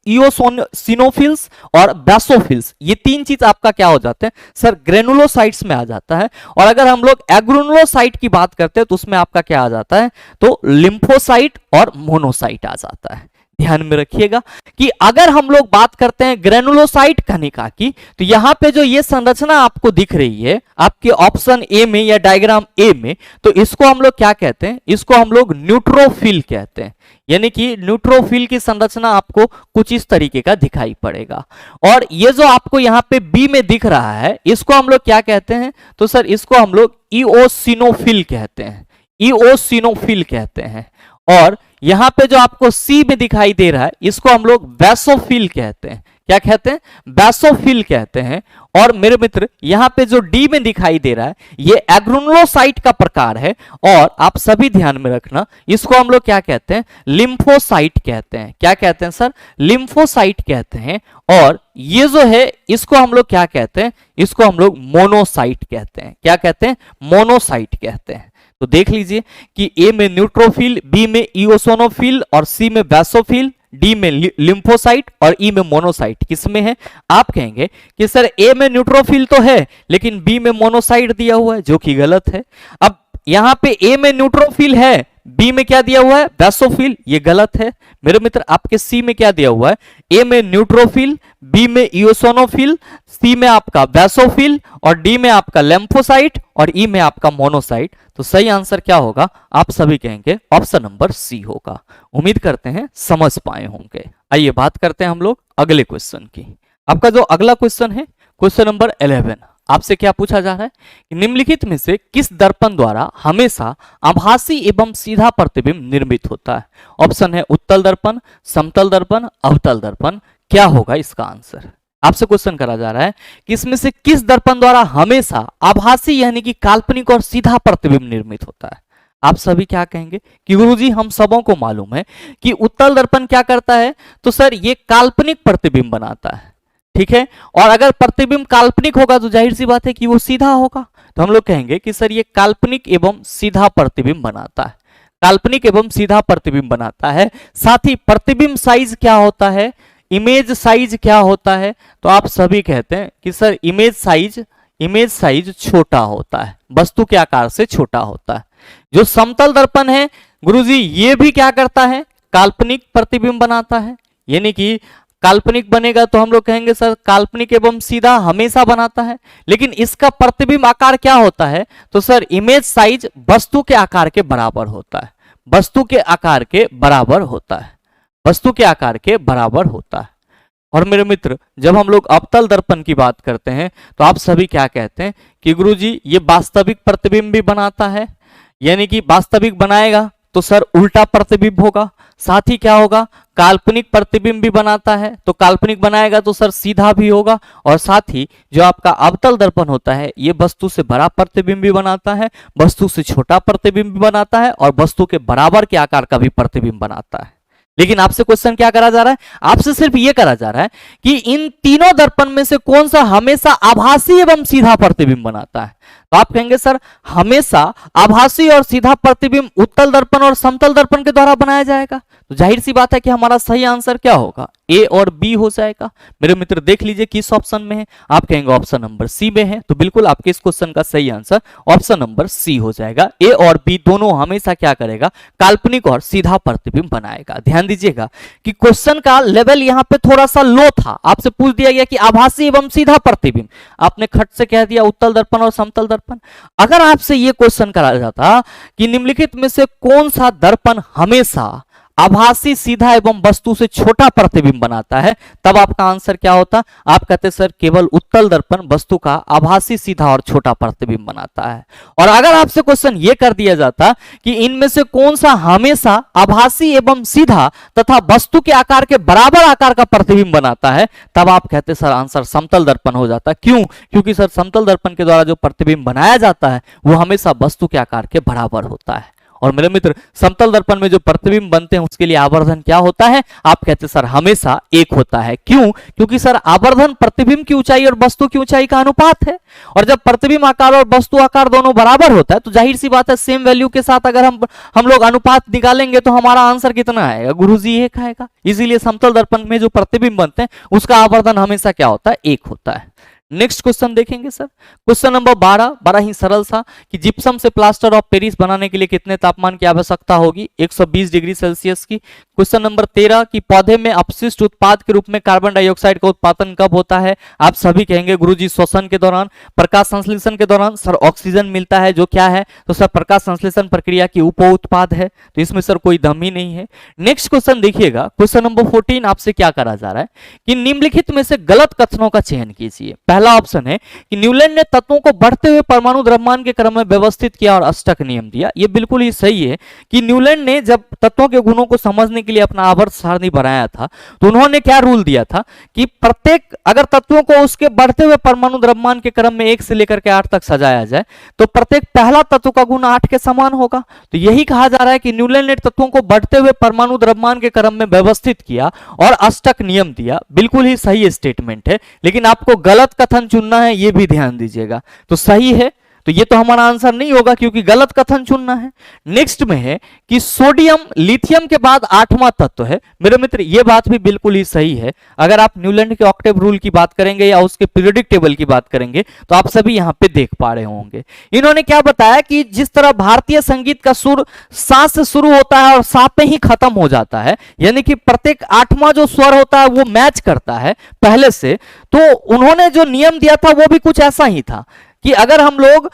इओसिनोफिल्स और बेसोफिल्स, ये तीन चीज आपका क्या हो जाते हैं सर, ग्रेनुलोसाइट्स में आ जाता है। और अगर हम लोग एग्रेनुलोसाइट की बात करते हैं तो उसमें आपका क्या आ जाता है, तो लिम्फोसाइट और मोनोसाइट आ जाता है। ध्यान में रखिएगा कि अगर हम लोग बात करते हैं ग्रेनुलोसाइट कणिका की, तो यहां पे जो ये संरचना आपको दिख रही है आपके ऑप्शन ए में या डायग्राम ए में, तो इसको हम लोग क्या कहते हैं, इसको हम लोग न्यूट्रोफिल कहते हैं। यानी कि न्यूट्रोफिल की संरचना आपको कुछ इस तरीके का दिखाई पड़ेगा। और ये जो आपको यहाँ पे बी में दिख रहा है इसको हम लोग क्या कहते हैं, तो सर इसको हम लोग इओसिनोफिल कहते हैं, इओसिनोफिल कहते हैं। और यहां पे जो आपको सी में दिखाई दे रहा है इसको हम लोग बेसोफिल कहते हैं। क्या कहते हैं, बेसोफिल कहते हैं। और मेरे मित्र यहां पे जो डी में दिखाई दे रहा है ये एग्रेनुलोसाइट का प्रकार है। और आप सभी ध्यान में रखना इसको हम लोग क्या कहते हैं, लिम्फोसाइट कहते हैं। क्या कहते हैं सर, लिम्फोसाइट कहते हैं। और ये जो है इसको हम लोग क्या कहते हैं, इसको हम लोग मोनोसाइट कहते हैं। क्या कहते हैं, मोनोसाइट कहते हैं। तो देख लीजिए कि ए में न्यूट्रोफिल, बी में इओसिनोफिल और सी में बेसोफिल, डी में लिम्फोसाइट और ई में मोनोसाइट किस में है। आप कहेंगे कि सर ए में न्यूट्रोफिल तो है लेकिन बी में मोनोसाइट दिया हुआ है, जो कि गलत है। अब यहां पे ए में न्यूट्रोफिल है, बी में क्या दिया हुआ है, बेसोफिल, ये गलत है। मेरे मित्र आपके सी में क्या दिया हुआ है, ए में न्यूट्रोफिल, बी में इओसिनोफिल, सी में आपका बेसोफिल और डी में आपका लिम्फोसाइट और ई में आपका मोनोसाइट। तो सही आंसर क्या होगा, आप सभी कहेंगे ऑप्शन नंबर सी होगा। उम्मीद करते हैं समझ पाए होंगे। आइए बात करते हैं हम लोग अगले क्वेश्चन की। आपका जो अगला क्वेश्चन है क्वेश्चन नंबर 11, आपसे क्या पूछा जा रहा है कि निम्नलिखित में से किस दर्पण द्वारा हमेशा आभासी एवं सीधा प्रतिबिंब निर्मित होता है। ऑप्शन है उत्तल दर्पण, समतल दर्पण, अवतल दर्पण। क्या होगा इसका आंसर, आपसे क्वेश्चन करा जा रहा है कि इसमें से किस दर्पण द्वारा हमेशा आभासी यानी कि काल्पनिक और सीधा प्रतिबिंब निर्मित होता है। आप सभी क्या कहेंगे कि गुरुजी हम सबों को मालूम है कि उत्तल दर्पण क्या करता है, तो सर ये काल्पनिक प्रतिबिंब बनाता है, ठीक है। और अगर प्रतिबिंब काल्पनिक होगा तो जाहिर सी बात है कि वो सीधा होगा। तो हम लोग कहेंगे कि सर ये काल्पनिक एवं सीधा प्रतिबिंब बनाता है, काल्पनिक एवं सीधा प्रतिबिंब बनाता है। साथ ही प्रतिबिंब साइज क्या होता है, इमेज साइज क्या होता है, तो आप सभी कहते हैं कि सर इमेज साइज छोटा होता है, वस्तु के आकार से छोटा होता है। जो समतल दर्पण है गुरुजी ये भी क्या करता है, काल्पनिक प्रतिबिंब बनाता है, यानी कि काल्पनिक बनेगा तो हम लोग कहेंगे सर काल्पनिक एवं सीधा हमेशा बनाता है, लेकिन इसका प्रतिबिंब आकार क्या होता है, तो सर इमेज साइज वस्तु के आकार के बराबर होता है, वस्तु के आकार के बराबर होता है, वस्तु के आकार के बराबर होता है। और मेरे मित्र जब हम लोग अवतल दर्पण की बात करते हैं तो आप सभी क्या कहते हैं कि गुरुजी ये वास्तविक प्रतिबिंब भी बनाता है, यानी कि वास्तविक बनाएगा तो सर उल्टा प्रतिबिंब होगा। साथ ही क्या होगा, काल्पनिक प्रतिबिंब भी बनाता है, तो काल्पनिक बनाएगा तो सर सीधा भी होगा। और साथ ही जो आपका अवतल दर्पण होता है ये वस्तु से बड़ा प्रतिबिंब भी बनाता है, वस्तु से छोटा प्रतिबिंब भी बनाता है और वस्तु के बराबर के आकार का भी प्रतिबिंब बनाता है। लेकिन आपसे क्वेश्चन क्या करा जा रहा है, आपसे सिर्फ ये करा जा रहा है कि इन तीनों दर्पण में से कौन सा हमेशा आभासी एवं सीधा प्रतिबिंब बनाता है। तो आप कहेंगे सर हमेशा आभासी और सीधा प्रतिबिंब उत्तल दर्पण और समतल दर्पण के द्वारा बनाया जाएगा, तो जाहिर सी बात है कि हमारा सही आंसर क्या होगा, ए और बी हो जाएगा। मेरे मित्र देख लीजिए किस ऑप्शन में है, आप कहेंगे ऑप्शन नंबर सी में है, तो बिल्कुल आपके इस क्वेश्चन का सही आंसर ऑप्शन नंबर सी हो जाएगा। ए और बी दोनों हमेशा क्या करेगा, काल्पनिक और सीधा प्रतिबिंब बनाएगा। ध्यान दीजिएगा कि क्वेश्चन का लेवल यहाँ पे थोड़ा सा लो था, आपसे पूछ दिया गया कि आभासी एवं सीधा प्रतिबिंब, आपने खट से कह दिया उत्तल दर्पण और समतल दर्पण। अगर आपसे ये क्वेश्चन करा जाता कि निम्नलिखित में से कौन सा दर्पण हमेशा आभासी सीधा एवं वस्तु से छोटा प्रतिबिंब बनाता है, तब आपका आंसर क्या होता, आप कहते सर केवल उत्तल दर्पण वस्तु का आभासी सीधा और छोटा प्रतिबिंब बनाता है। और अगर आपसे क्वेश्चन ये कर दिया जाता कि इनमें से कौन सा हमेशा आभासी एवं सीधा तथा वस्तु के आकार के बराबर आकार का प्रतिबिंब बनाता है, तब आप कहते सर आंसर समतल दर्पण हो जाता। क्यों, क्योंकि सर समतल दर्पण के द्वारा जो प्रतिबिंब बनाया जाता है वो हमेशा वस्तु के आकार के बराबर होता है। और मेरे मित्र समतल दर्पण में जो प्रतिबिंब बनते हैं उसके लिए आवर्धन क्या होता है, आप कहते सर हमेशा एक होता है। क्यों, क्योंकि सर आवर्धन प्रतिबिंब की ऊंचाई और वस्तु की ऊंचाई का अनुपात है, और जब प्रतिबिंब आकार और वस्तु आकार दोनों बराबर होता है तो जाहिर सी बात है सेम वैल्यू के साथ अगर हम लोग अनुपात निकालेंगे तो हमारा आंसर कितना आएगा, गुरुजी एक आएगा। इसीलिए समतल दर्पण में जो प्रतिबिंब बनते हैं उसका आवर्धन हमेशा क्या होता है, एक होता है। नेक्स्ट क्वेश्चन देखेंगे सर, क्वेश्चन नंबर 12 बड़ा ही सरल सा कि जिप्सम से प्लास्टर ऑफ पेरिस बनाने के लिए कितने तापमान की आवश्यकता होगी, 120 डिग्री सेल्सियस की। क्वेश्चन नंबर 13 कि पौधे में अपशिष्ट उत्पाद के रूप में कार्बन डाइऑक्साइड का उत्पादन कब होता है, आप सभी कहेंगे गुरुजी श्वसन के दौरान। प्रकाश संश्लेषण के दौरान सर ऑक्सीजन मिलता है जो क्या है, तो सर प्रकाश संश्लेषण प्रक्रिया की उप उत्पाद है, तो इसमें सर कोई दम ही नहीं है। नेक्स्ट क्वेश्चन देखिएगा, क्वेश्चन नंबर 14 आपसे क्या करा जा रहा है कि निम्नलिखित में से गलत कथनों का चयन कीजिए। पहला ऑप्शन है कि न्यूलैंड ने तत्वों को बढ़ते हुए परमाणु द्रव्यमान के क्रम में व्यवस्थित किया और अष्टक नियम दिया। यह बिल्कुल ही सही है कि न्यूलैंड ने जब तत्वों के गुणों को समझने के लिए अपना आवर्त सारणी बनाया था तो उन्होंने क्या रूल दिया था कि प्रत्येक अगर तत्वों को उसके बढ़ते हुए परमाणु द्रव्यमान के क्रम में 1 से लेकर के 8 तक सजाया जाए तो प्रत्येक पहला तत्व का गुण 8 के समान होगा। तो यही कहा जा रहा है कि न्यूलैंड ने तत्वों को बढ़ते हुए परमाणु द्रव्यमान के क्रम में व्यवस्थित किया और अष्टक नियम दिया। बिल्कुल ही सही स्टेटमेंट है, लेकिन आपको गलत कथन चुनना है, ये भी ध्यान दीजिएगा। तो सही है तो ये तो हमारा आंसर नहीं होगा क्योंकि गलत कथन चुनना है। नेक्स्ट में है कि सोडियम लिथियम के बाद 8वां तत्व है। मेरे मित्र ये बात भी बिल्कुल ही सही है। अगर आप न्यूलैंड के ऑक्टेव रूल की बात करेंगे या उसके पीरियोडिक टेबल की बात करेंगे तो आप सभी यहां पे देख पा रहे होंगे। इन्होंने क्या बताया कि जिस तरह भारतीय संगीत का सुर सा से शुरू होता है और सा पे ही खत्म हो जाता है, यानी कि प्रत्येक 8वां जो स्वर होता है वो मैच करता है पहले से, तो उन्होंने जो नियम दिया था वो भी कुछ ऐसा ही था कि अगर हम लोग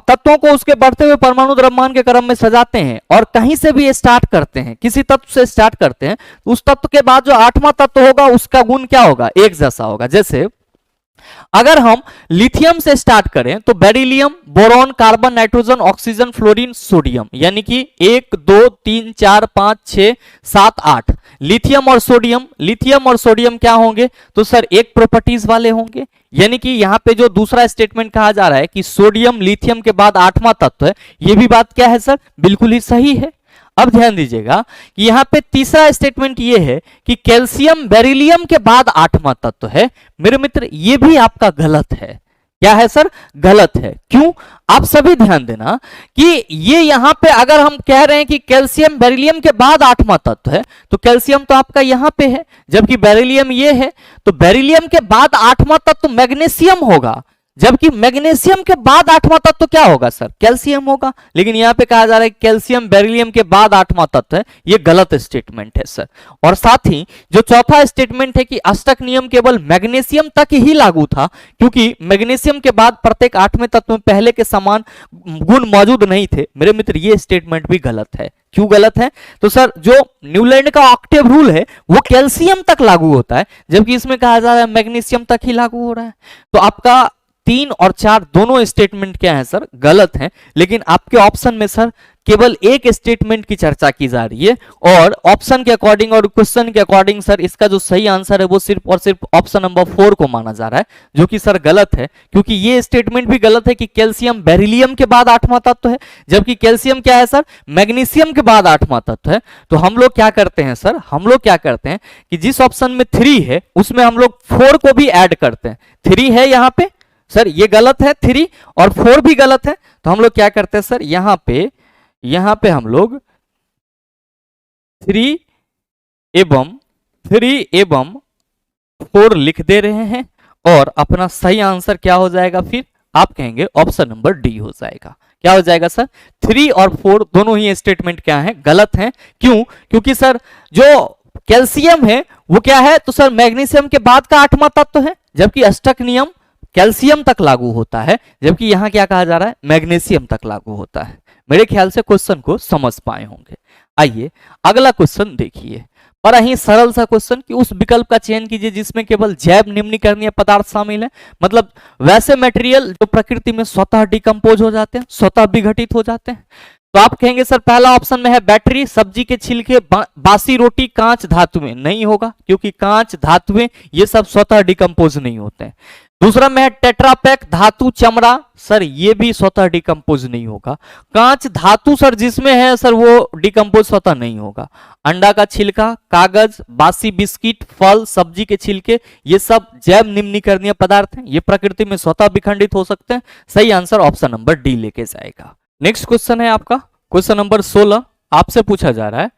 तत्वों को उसके बढ़ते हुए परमाणु द्रव्यमान के क्रम में सजाते हैं और कहीं से भी स्टार्ट करते हैं, किसी तत्व से स्टार्ट करते हैं, तो उस तत्व के बाद जो 8वां तत्व होगा उसका गुण क्या होगा, एक जैसा होगा। जैसे अगर हम लिथियम से स्टार्ट करें तो beryllium, boron, carbon, nitrogen, oxygen, fluorine, sodium, यानी कि 1 2 3 4 5 6 7 8 लिथियम और सोडियम। लिथियम और सोडियम क्या होंगे, तो सर एक प्रॉपर्टीज वाले होंगे, यानी कि यहां पे जो दूसरा स्टेटमेंट कहा जा रहा है कि सोडियम लिथियम के बाद 8वां तत्व है, ये भी बात क्या है सर, बिल्कुल ही सही है। अब ध्यान दीजिएगा कि यहां पे तीसरा स्टेटमेंट ये है कि कैल्शियम बेरिलियम के बाद 8वां तत्व है। मेरे मित्र ये भी आपका गलत है, क्या है सर, गलत है। क्यों, आप सभी ध्यान देना कि ये यहां पे अगर हम कह रहे हैं कि कैल्शियम बेरिलियम के बाद आठवां तत्व है, तो कैल्शियम तो आपका यहां पे है, जबकि बेरिलियम ये है, तो बेरिलियम के बाद आठवां तत्व मैग्नीशियम होगा, जबकि मैग्नीशियम के बाद आठवां तत्व क्या होगा सर, कैल्शियम होगा। लेकिन यहां पे कहा जा रहा है कैल्शियम बेरिलियम के बाद आठवां तत्व है, ये गलत स्टेटमेंट है सर। और साथ ही जो चौथा स्टेटमेंट है कि अष्टक नियम केवल मैग्नीशियम तक ही लागू था, क्योंकि मैग्नीशियम के बाद प्रत्येक आठवें तत्व में पहले के समान गुण मौजूद नहीं थे। मेरे मित्र ये स्टेटमेंट भी गलत है। क्यों गलत है, तो सर जो न्यूलैंड का ऑक्टेव रूल है वो कैल्शियम तक लागू होता है, जबकि इसमें कहा जा रहा है मैग्नीशियम तक ही लागू हो रहा है। तो आपका 3 और 4 दोनों स्टेटमेंट क्या है सर, गलत हैं। लेकिन आपके ऑप्शन में सर केवल एक स्टेटमेंट की चर्चा की जा रही है, और ऑप्शन के अकॉर्डिंग और क्वेश्चन के अकॉर्डिंग सर इसका जो सही आंसर है वो सिर्फ और सिर्फ ऑप्शन नंबर 4 को माना जा रहा है, जो कि सर गलत है। क्योंकि ये स्टेटमेंट भी गलत है कि कैल्शियम बेरिलियम के बाद आठवां तत्व है, जबकि कैल्शियम क्या है सर, मैग्नीशियम के बाद आठवां तत्व है। तो हम लोग क्या करते हैं सर, हम लोग क्या करते हैं कि जिस ऑप्शन में 3 है उसमें हम लोग 4 को भी ऐड करते हैं। 3 है यहाँ पे सर, ये गलत है, 3 और 4 भी गलत है। तो हम लोग क्या करते हैं सर, यहां पे हम लोग 3 एवं 4 लिख दे रहे हैं, और अपना सही आंसर क्या हो जाएगा, फिर आप कहेंगे ऑप्शन नंबर डी हो जाएगा। क्या हो जाएगा सर, 3 और 4 दोनों ही स्टेटमेंट क्या है, गलत है। क्यों, क्योंकि सर जो कैल्शियम है वो क्या है, तो सर मैग्नीशियम के बाद का आठवां तत्व है, जबकि अष्टक नियम कैल्शियम तक लागू होता है, जबकि यहां क्या कहा जा रहा है, मैग्नीशियम तक लागू होता है। मेरे ख्याल से क्वेश्चन को समझ पाए होंगे। आइए अगला क्वेश्चन देखिए, बड़ा ही सरल सा क्वेश्चन कि उस विकल्प का चयन कीजिए जिसमें केवल जैव निम्नीकरणीय पदार्थ शामिल है, मतलब वैसे मटेरियल जो प्रकृति में स्वतः डिकम्पोज हो जाते हैं, स्वतः विघटित हो जाते हैं। तो आप कहेंगे सर पहला ऑप्शन में है बैटरी, सब्जी के छिलके, बासी रोटी, कांच धातुएं। नहीं होगा, क्योंकि कांच धातुएं ये सब स्वतः डिकम्पोज नहीं होते हैं। दूसरा में है टेट्रापैक, धातु, चमड़ा, सर ये भी स्वतः डिकम्पोज नहीं होगा। कांच धातु सर जिसमें है सर वो डिकम्पोज स्वतः नहीं होगा। अंडा का छिलका, कागज, बासी बिस्किट, फल, सब्जी के छिलके, ये सब जैव निम्नीकरणीय पदार्थ हैं, ये प्रकृति में स्वतः विखंडित हो सकते हैं। सही आंसर ऑप्शन नंबर डी लेके जाएगा। नेक्स्ट क्वेश्चन है आपका क्वेश्चन नंबर 16। आपसे पूछा जा रहा है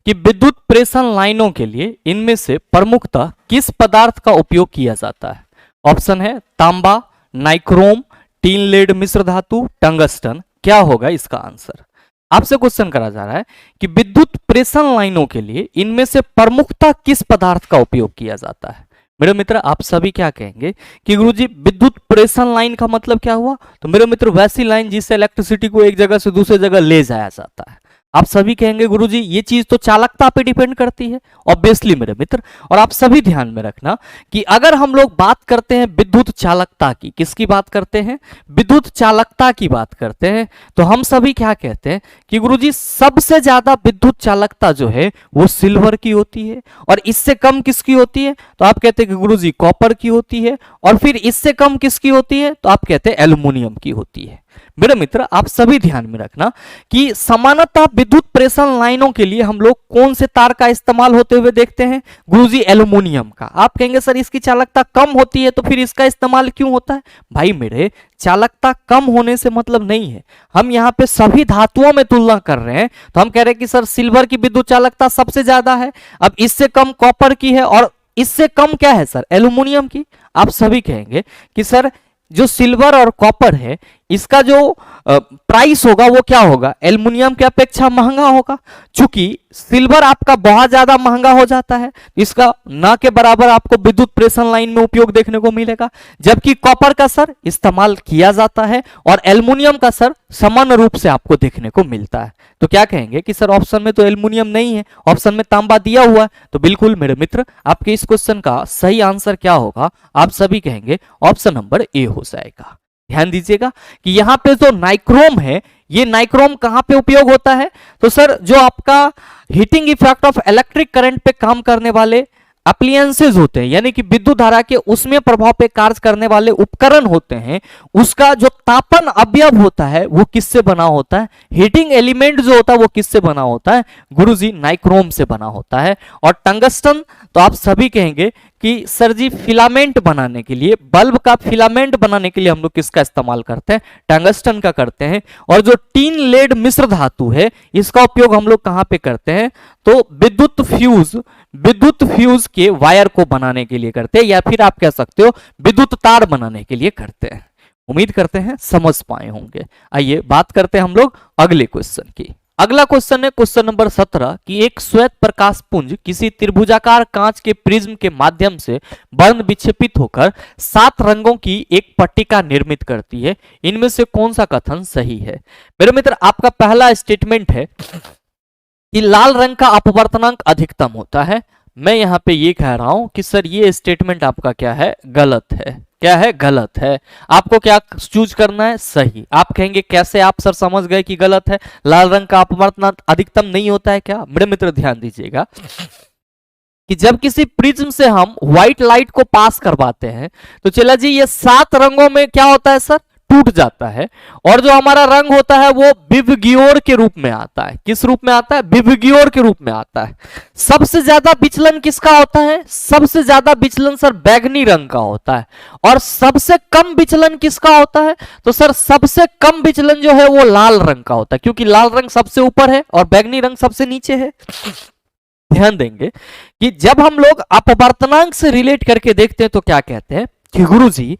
कि विद्युत प्रेषण लाइनों के लिए इनमें से प्रमुखतः किस पदार्थ का उपयोग किया जाता है। ऑप्शन है तांबा, नाइक्रोम, टीन लेड मिश्र धातु, टंगस्टन। क्या होगा इसका आंसर। आपसे क्वेश्चन करा जा रहा है कि विद्युत प्रेषण लाइनों के लिए इनमें से प्रमुखतः किस पदार्थ का उपयोग किया जाता है। मेरे मित्र आप सभी क्या कहेंगे कि गुरुजी विद्युत प्रेषण लाइन का मतलब क्या हुआ, तो मेरे मित्र वैसी लाइन जिससे इलेक्ट्रिसिटी को एक जगह से दूसरी जगह ले जाया जाता है। आप सभी कहेंगे गुरुजी ये चीज तो चालकता पे डिपेंड करती है, ऑब्वियसली मेरे मित्र। और आप सभी ध्यान में रखना कि अगर हम लोग बात करते हैं विद्युत चालकता की, किसकी बात करते हैं, विद्युत चालकता की बात करते हैं, तो हम सभी क्या कहते हैं कि गुरुजी सबसे ज्यादा विद्युत चालकता जो है वो सिल्वर की होती है, और इससे कम किसकी होती है, तो आप कहते हैं कि गुरुजी कॉपर की होती है, और फिर इससे कम किसकी होती है, तो आप कहते हैं एल्युमिनियम की होती है। मेरे मित्र आप सभी ध्यान में रखना कि सामान्यतः विद्युत प्रेषण लाइनों के लिए हम लोग कौन से तार का इस्तेमाल होते हुए देखते हैं, गुरुजी एल्युमिनियम का। आप कहेंगे सर इसकी चालकता कम होती है तो फिर इसका इस्तेमाल क्यों होता है। भाई मेरे चालकता कम होने से मतलब नहीं है, हम यहाँ पे सभी धातुओं में तुलना कर रहे हैं, तो हम कह रहे हैं कि सर सिल्वर की विद्युत चालकता सबसे ज्यादा है, अब इससे कम कॉपर की है, और इससे कम क्या है सर एल्युमिनियम की। आप सभी कहेंगे कि सर जो सिल्वर और कॉपर है इसका जो प्राइस होगा वो क्या होगा, एल्युमिनियम की अपेक्षा महंगा होगा। चूंकि सिल्वर आपका बहुत ज्यादा महंगा हो जाता है, इसका ना के बराबर आपको विद्युत प्रेषण लाइन में उपयोग देखने को मिलेगा, जबकि कॉपर का सर इस्तेमाल किया जाता है और एल्युमिनियम का सर सामान्य रूप से आपको देखने को मिलता है। तो क्या कहेंगे कि सर ऑप्शन में तो एल्युमिनियम नहीं है, ऑप्शन में तांबा दिया हुआ है। तो बिल्कुल मेरे मित्र आपके इस क्वेश्चन का सही आंसर क्या होगा, आप सभी कहेंगे ऑप्शन नंबर ए हो जाएगा। ध्यान दीजिएगा कि यहां पे जो नाइक्रोम है, ये नाइक्रोम कहां पे उपयोग होता है, तो सर जो आपका heating effect of electric current पे काम करने वाले अप्लायंसेज होते हैं, यानी कि विद्युत धारा के उसमें प्रभाव पे कार्य करने वाले उपकरण होते हैं, उसका जो तापन अवयव होता है वो किससे बना होता है, हीटिंग एलिमेंट जो होता है वो किससे बना होता है, गुरुजी नाइक्रोम से बना होता है। और टंगस्टन तो आप सभी कहेंगे कि सर जी फिलामेंट बनाने के लिए, बल्ब का फिलामेंट बनाने के लिए हम लोग किसका इस्तेमाल करते हैं? टंगस्टन का करते हैं। और जो टीन लेड मिश्र धातु है इसका उपयोग हम लोग कहां पे करते हैं? तो विद्युत फ्यूज के वायर को बनाने के लिए करते हैं, या फिर आप कह सकते हो विद्युत तार बनाने के लिए करते हैं। उम्मीद करते हैं समझ पाए होंगे। आइए बात करते हैं हम लोग अगले क्वेश्चन की। अगला क्वेश्चन है क्वेश्चन नंबर 17 कि एक श्वेत प्रकाश पुंज किसी त्रिभुजाकार कांच के प्रिज्म के माध्यम से वर्ण विक्षेपित होकर 7 रंगों की एक पट्टिका निर्मित करती है, इनमें से कौन सा कथन सही है? मेरे मित्र, आपका पहला स्टेटमेंट है कि लाल रंग का अपवर्तनांक अधिकतम होता है। मैं यहां पे ये कह रहा हूं कि सर ये स्टेटमेंट आपका क्या है? गलत है। क्या है? गलत है। आपको क्या चूज करना है? सही। आप कहेंगे कैसे आप सर समझ गए कि गलत है? लाल रंग का अपवर्तनांक अधिकतम नहीं होता है क्या? मेरे मित्र ध्यान दीजिएगा कि जब किसी प्रिज्म से हम व्हाइट लाइट को पास करवाते हैं तो चला जी ये 7 रंगों में क्या होता है सर? टूट जाता है। और जो हमारा रंग होता है वो विवग्योर के रूप में आता है। किस रूप में आता है? विवग्योर के रूप में आता है। सबसे ज्यादा विचलन किसका होता है? सबसे ज्यादा विचलन सर बैगनी रंग का होता है। और सबसे कम विचलन किसका होता है? तो सर सबसे कम विचलन जो है वो लाल रंग का होता है, क्योंकि लाल रंग सबसे ऊपर है और बैगनी रंग सबसे नीचे है। ध्यान देंगे कि जब हम लोग अपवर्तनांक से रिलेट करके देखते हैं तो क्या कहते हैं कि गुरुजी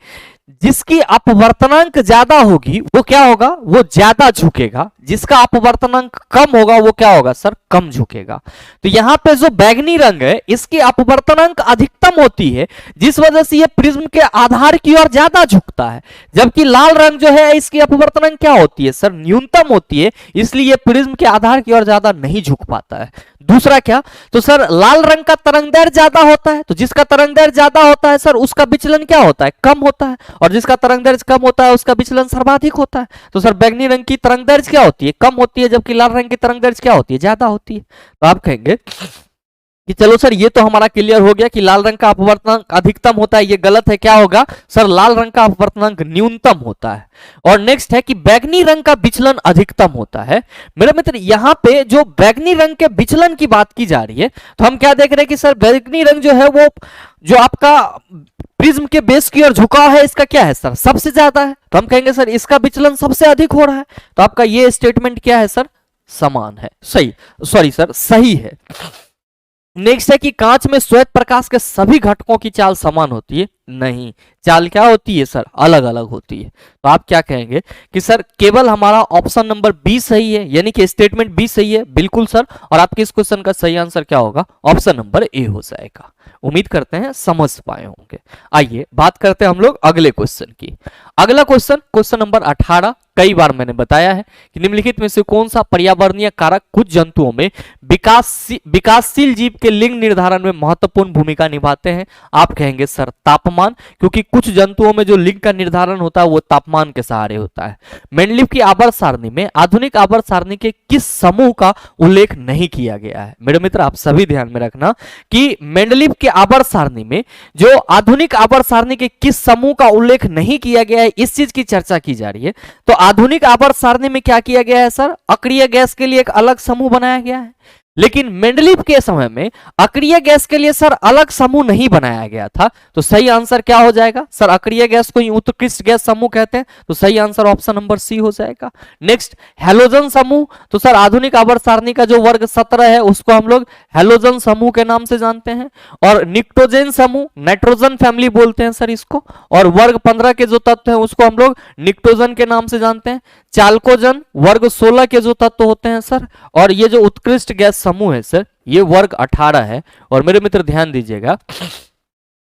जिसकी अपवर्तनांक ज्यादा होगी वो क्या होगा? वो ज्यादा झुकेगा। जिसका अपवर्तनांक कम होगा वो क्या होगा सर? कम झुकेगा। तो यहां पे जो बैगनी रंग है इसकी अपवर्तनांक अधिकतम होती है, जिस वजह से ये प्रिज्म के आधार की ओर ज्यादा झुकता है। जबकि लाल रंग जो है इसकी अपवर्तनांक क्या होती है सर? न्यूनतम होती है, इसलिए ये प्रिज्म के आधार की ओर ज्यादा नहीं झुक पाता है। दूसरा क्या? तो सर लाल रंग का तरंगदैर्घ्य ज्यादा होता है, तो जिसका तरंगदैर्घ्य ज्यादा होता है सर उसका विचलन क्या होता है? कम होता है। और जिसका तरंगदैर्घ्य कम होता है उसका विचलन सर्वाधिक होता है। तो सर बैगनी रंग की तरंगदैर्घ्य क्या होती है? कम होती है, जबकि लाल रंग की तरंगदैर्घ्य क्या होती है? ज्यादा होती है। तो आप कहेंगे कि चलो सर ये तो हमारा क्लियर हो गया कि लाल रंग का अपवर्तनांक अधिकतम होता है, ये गलत है। क्या होगा सर? लाल रंग का अपवर्तनांक न्यूनतम होता है। और नेक्स्ट है कि बैगनी रंग का विचलन अधिकतम होता है। मेरे मित्र यहां पे जो बैगनी रंग के विचलन की बात की जा रही है तो हम क्या देख रहे हैं कि सर बैगनी रंग जो है वो जो आपका प्रिज्म के बेस की ओर झुकाव है इसका क्या है सर? सबसे ज्यादा है। तो हम कहेंगे सर इसका विचलन सबसे अधिक हो रहा है। तो आपका ये स्टेटमेंट क्या है सर? समान है। सही, सॉरी सर सही है। नेक्स्ट है कि कांच में श्वेत प्रकाश के सभी घटकों की चाल समान होती है। नहीं, चाल क्या होती है सर? अलग अलग होती है। तो आप क्या कहेंगे कि सर केवल हमारा ऑप्शन नंबर बी सही है, यानी कि स्टेटमेंट बी सही है। बिल्कुल सर। और आपके इस क्वेश्चन का सही आंसर क्या होगा? ऑप्शन नंबर ए हो जाएगा। उम्मीद करते हैं समझ पाए होंगे। आइए बात करते हैं हम लोग अगले क्वेश्चन की। अगला क्वेश्चन क्वेश्चन नंबर 18। कई बार मैंने बताया है कि निम्नलिखित में से कौन सा पर्यावरणीय कारक कुछ जंतुओं में विकासशील जीव के लिंग निर्धारण में महत्वपूर्ण भूमिका निभाते हैं? आप कहेंगे सर तापमान, क्योंकि कुछ जंतुओं में जो लिंग का निर्धारण होता है वो तापमान के सहारे होता है। मेंडलीव की आवर्त सारणी में आधुनिक आवर्त सारणी के किस समूह का उल्लेख नहीं किया गया है? मेरे मित्र आप सभी ध्यान में रखना कि मेंडलीव के आवर्त सारणी में जो आधुनिक आवर्त सारणी के किस समूह का उल्लेख नहीं किया गया है, इस चीज की चर्चा की जा रही है। तो आधुनिक आवर्त सारणी में क्या किया गया है सर? अक्रिय गैस के लिए एक अलग समूह बनाया गया है। लेकिन मेंडलीव के समय में अक्रिय गैस के लिए सर अलग समूह नहीं बनाया गया था। तो सही आंसर क्या हो जाएगा सर? अक्रिय गैस को उत्कृष्ट गैस समूह कहते हैं। तो सही आंसर ऑप्शन नंबर सी हो जाएगा। नेक्स्ट हैलोजन समूह। तो सर आधुनिक आवर्त सारणी का जो वर्ग 17 है उसको हम लोग हैलोजन समूह के नाम से जानते हैं। और निक्टोजेन समूह, नाइट्रोजन फैमिली बोलते हैं सर इसको। और वर्ग 15 के जो तत्व हैं उसको हम लोग निक्टोजन के नाम से जानते हैं। चाल्कोजन वर्ग 16 के जो तत्व होते हैं सर। और ये जो उत्कृष्ट गैस समूह है सर ये वर्ग 18 है। और मेरे मित्र ध्यान दीजिएगा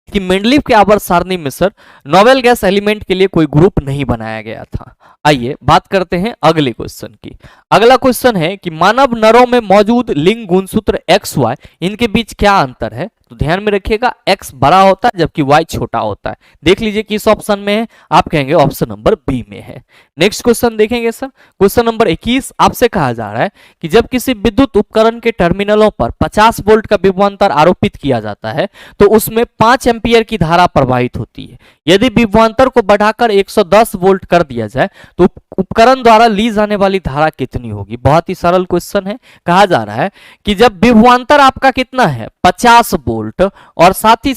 कि मेंडलीव के आवर्त सारणी में सर नोवेल गैस एलिमेंट के लिए कोई ग्रुप नहीं बनाया गया था। आइए बात करते हैं अगले क्वेश्चन की। अगला क्वेश्चन है कि मानव नरों में मौजूद लिंग गुणसूत्र XY इनके बीच क्या अंतर है? तो ध्यान में रखिएगा X बड़ा होता है जबकि Y छोटा होता है। देख लीजिए किस ऑप्शन में है। आप कहेंगे ऑप्शन नंबर बी में है। नेक्स्ट क्वेश्चन देखेंगे सर क्वेश्चन नंबर 21। आपसे कहा जा रहा है कि जब किसी विद्युत उपकरण के टर्मिनलों पर 50 वोल्ट का विभवांतर आरोपित किया जाता है तो उसमें 5 एम्पियर की धारा प्रवाहित होती है। यदि विभवांतर को बढ़ाकर 110 वोल्ट कर दिया जाए तो उपकरण द्वारा ली जाने वाली धारा कितनी होगी। बहुत ही सरल क्वेश्चन है। कहा जा रहा है कि जब विभवांतर आपका कितना है 50 वोल्ट और साथ ही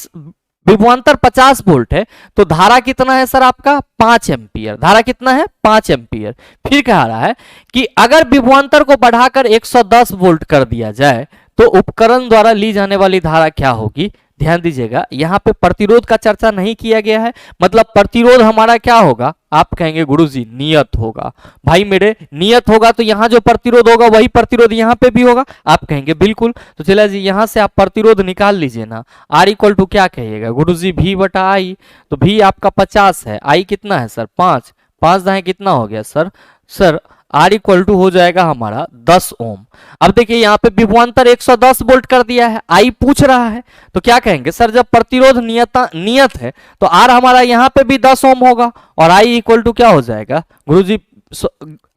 विभवांतर 50 वोल्ट है तो धारा कितना है सर आपका 5 एम्पियर। धारा कितना है 5 एम्पियर। फिर कह रहा है कि अगर विभवांतर को बढ़ाकर 110 वोल्ट कर दिया जाए तो उपकरण द्वारा ली जाने वाली धारा क्या होगी। ध्यान दीजिएगा, यहाँ पे प्रतिरोध का चर्चा नहीं किया गया है, मतलब प्रतिरोध हमारा क्या होगा। आप कहेंगे गुरुजी नियत होगा। भाई मेरे नियत होगा तो यहाँ जो प्रतिरोध होगा वही प्रतिरोध यहाँ पे भी होगा। आप कहेंगे बिल्कुल। तो चलिए जी यहाँ से आप प्रतिरोध निकाल लीजिए ना। आर इक्वल टू क्या कहिएगा गुरुजी V बटा आई। तो V आपका 50 है, आई कितना है सर 5, 5 दाएं कितना हो गया सर R इक्वल टू हो जाएगा हमारा 10 ओम। अब देखिए यहाँ पे विभवांतर 110 वोल्ट कर दिया है, I पूछ रहा है तो क्या कहेंगे सर जब प्रतिरोध नियत है तो R हमारा यहाँ पे भी 10 ओम होगा और I इक्वल टू क्या हो जाएगा गुरुजी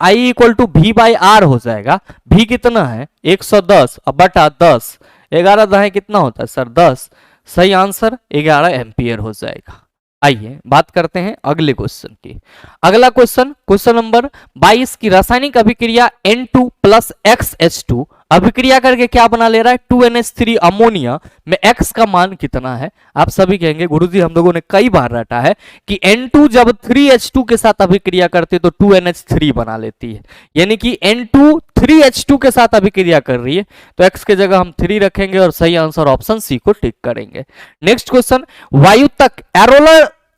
I equal to V by R हो जाएगा। V कितना है 110 अब बटा 10, 11 दाएं कितना होता है सर 10। सही आंसर 11 एम्पियर हो जाएगा। आइए बात करते हैं अगले क्वेश्चन की। अगला क्वेश्चन नंबर 22 की रासायनिक अभिक्रिया N2 प्लस XH2 अभिक्रिया करके क्या बना ले रहा है 2NH3 अमोनिया में X का मान कितना है। आप सभी कहेंगे गुरुजी हम लोगों ने कई बार रटा है कि N2 जब 3H2 के साथ अभिक्रिया करती है तो 2NH3 बना लेती है, यानी कि N2 3H2 के साथ अभिक्रिया कर रही है तो X के जगह हम 3 रखेंगे और सही आंसर ऑप्शन सी को टिक करेंगे। नेक्स्ट क्वेश्चन, वायुतक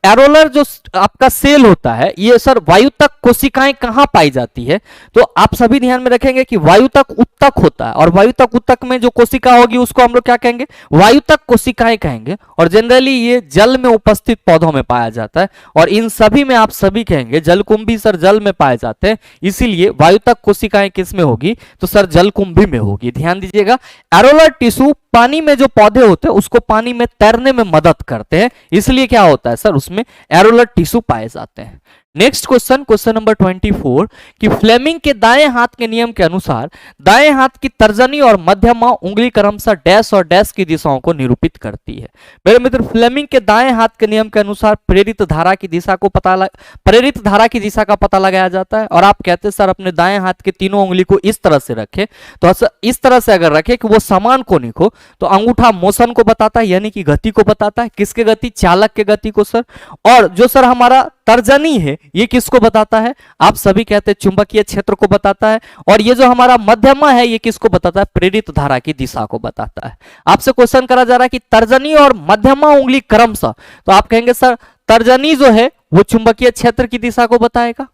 एरोलर जो आपका सेल होता है ये सर वायुतक कोशिकाएं कहां पाई जाती है। तो आप सभी ध्यान में रखेंगे कि वायुतक उत्तक होता है और वायुतक उत्तक में जो कोशिका होगी उसको हम लोग क्या कहेंगे वायुतक कोशिकाएं कहेंगे और जनरली ये जल में उपस्थित पौधों में पाया जाता है और इन सभी में आप सभी कहेंगे जलकुंभी सर जल में पाए जाते हैं, इसीलिए वायुतक कोशिकाएं किस में होगी तो सर जलकुंभी में होगी। ध्यान दीजिएगा, एरोलर टिश्यू पानी में जो पौधे होते हैं उसको पानी में तैरने में मदद करते हैं, इसलिए क्या होता है सर उसमें एरोलर टिश्यू पाए जाते हैं। नेक्स्ट क्वेश्चन नंबर 24 कि फ्लेमिंग के दाएं हाथ के नियम के अनुसार दाएं हाथ की तर्जनी और मध्यमा उंगली क्रमशः डैश और डैश की दिशाओं को निरूपित करती है। मेरे मित्र फ्लेमिंग के दाएं हाथ के नियम के अनुसार प्रेरित धारा की दिशा का पता लगाया जाता है और आप कहते हैं सर अपने दाएं हाथ के तीनों उंगली को इस तरह से रखें, तो इस तरह से अगर रखें कि वो समान कोणिक हो तो अंगूठा मोशन को बताता है यानी कि गति को बताता है। किसके गति, चालक के गति को सर। और जो सर हमारा तर्जनी है ये किसको बताता है, आप सभी कहते हैं चुंबकीय क्षेत्र को बताता है। और ये जो हमारा मध्यमा है ये किसको बताता है, प्रेरित धारा की दिशा को बताता है। आपसे क्वेश्चन करा जा रहा है कि तर्जनी और मध्यमा उंगली क्रमशः, तो आप कहेंगे सर तर्जनी जो है वो चुंबकीय क्षेत्र की दिशा को बताएगा।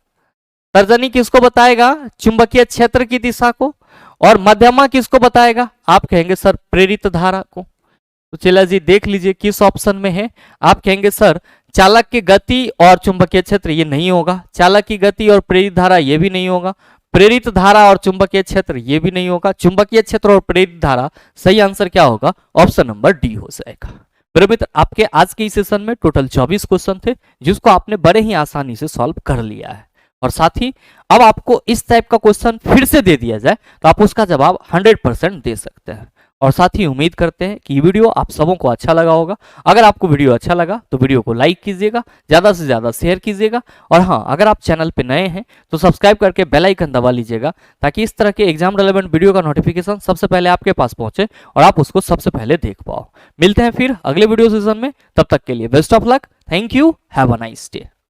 तर्जनी किसको बताएगा, चुंबकीय क्षेत्र की दिशा को। और मध्यमा किसको बताएगा, आप कहेंगे सर प्रेरित धारा को। तो चलिए जी देख लीजिए किस ऑप्शन में है। आप कहेंगे सर चालक की गति और चुंबकीय क्षेत्र ये नहीं होगा, चालक की गति और प्रेरित धारा ये भी नहीं होगा, प्रेरित धारा और चुंबकीय क्षेत्र ये भी नहीं होगा, चुंबकीय क्षेत्र और प्रेरित धारा। सही आंसर क्या होगा, ऑप्शन नंबर डी हो जाएगा। मेरे मित्र आपके आज के इस सेशन में टोटल 24 क्वेश्चन थे जिसको आपने बड़े ही आसानी से सॉल्व कर लिया है और साथ ही अब आपको इस टाइप का क्वेश्चन फिर से दे दिया जाए तो आप उसका जवाब 100% दे सकते हैं। और साथ ही उम्मीद करते हैं कि ये वीडियो आप सबों को अच्छा लगा होगा। अगर आपको वीडियो अच्छा लगा तो वीडियो को लाइक कीजिएगा, ज़्यादा से ज़्यादा शेयर कीजिएगा और हाँ अगर आप चैनल पे नए हैं तो सब्सक्राइब करके बेल आइकन दबा लीजिएगा ताकि इस तरह के एग्जाम रेलेवेंट वीडियो का नोटिफिकेशन सबसे पहले आपके पास पहुंचे और आप उसको सबसे पहले देख पाओ। मिलते हैं फिर अगले वीडियो सेशन में, तब तक के लिए best of luck, thank you, have a nice day.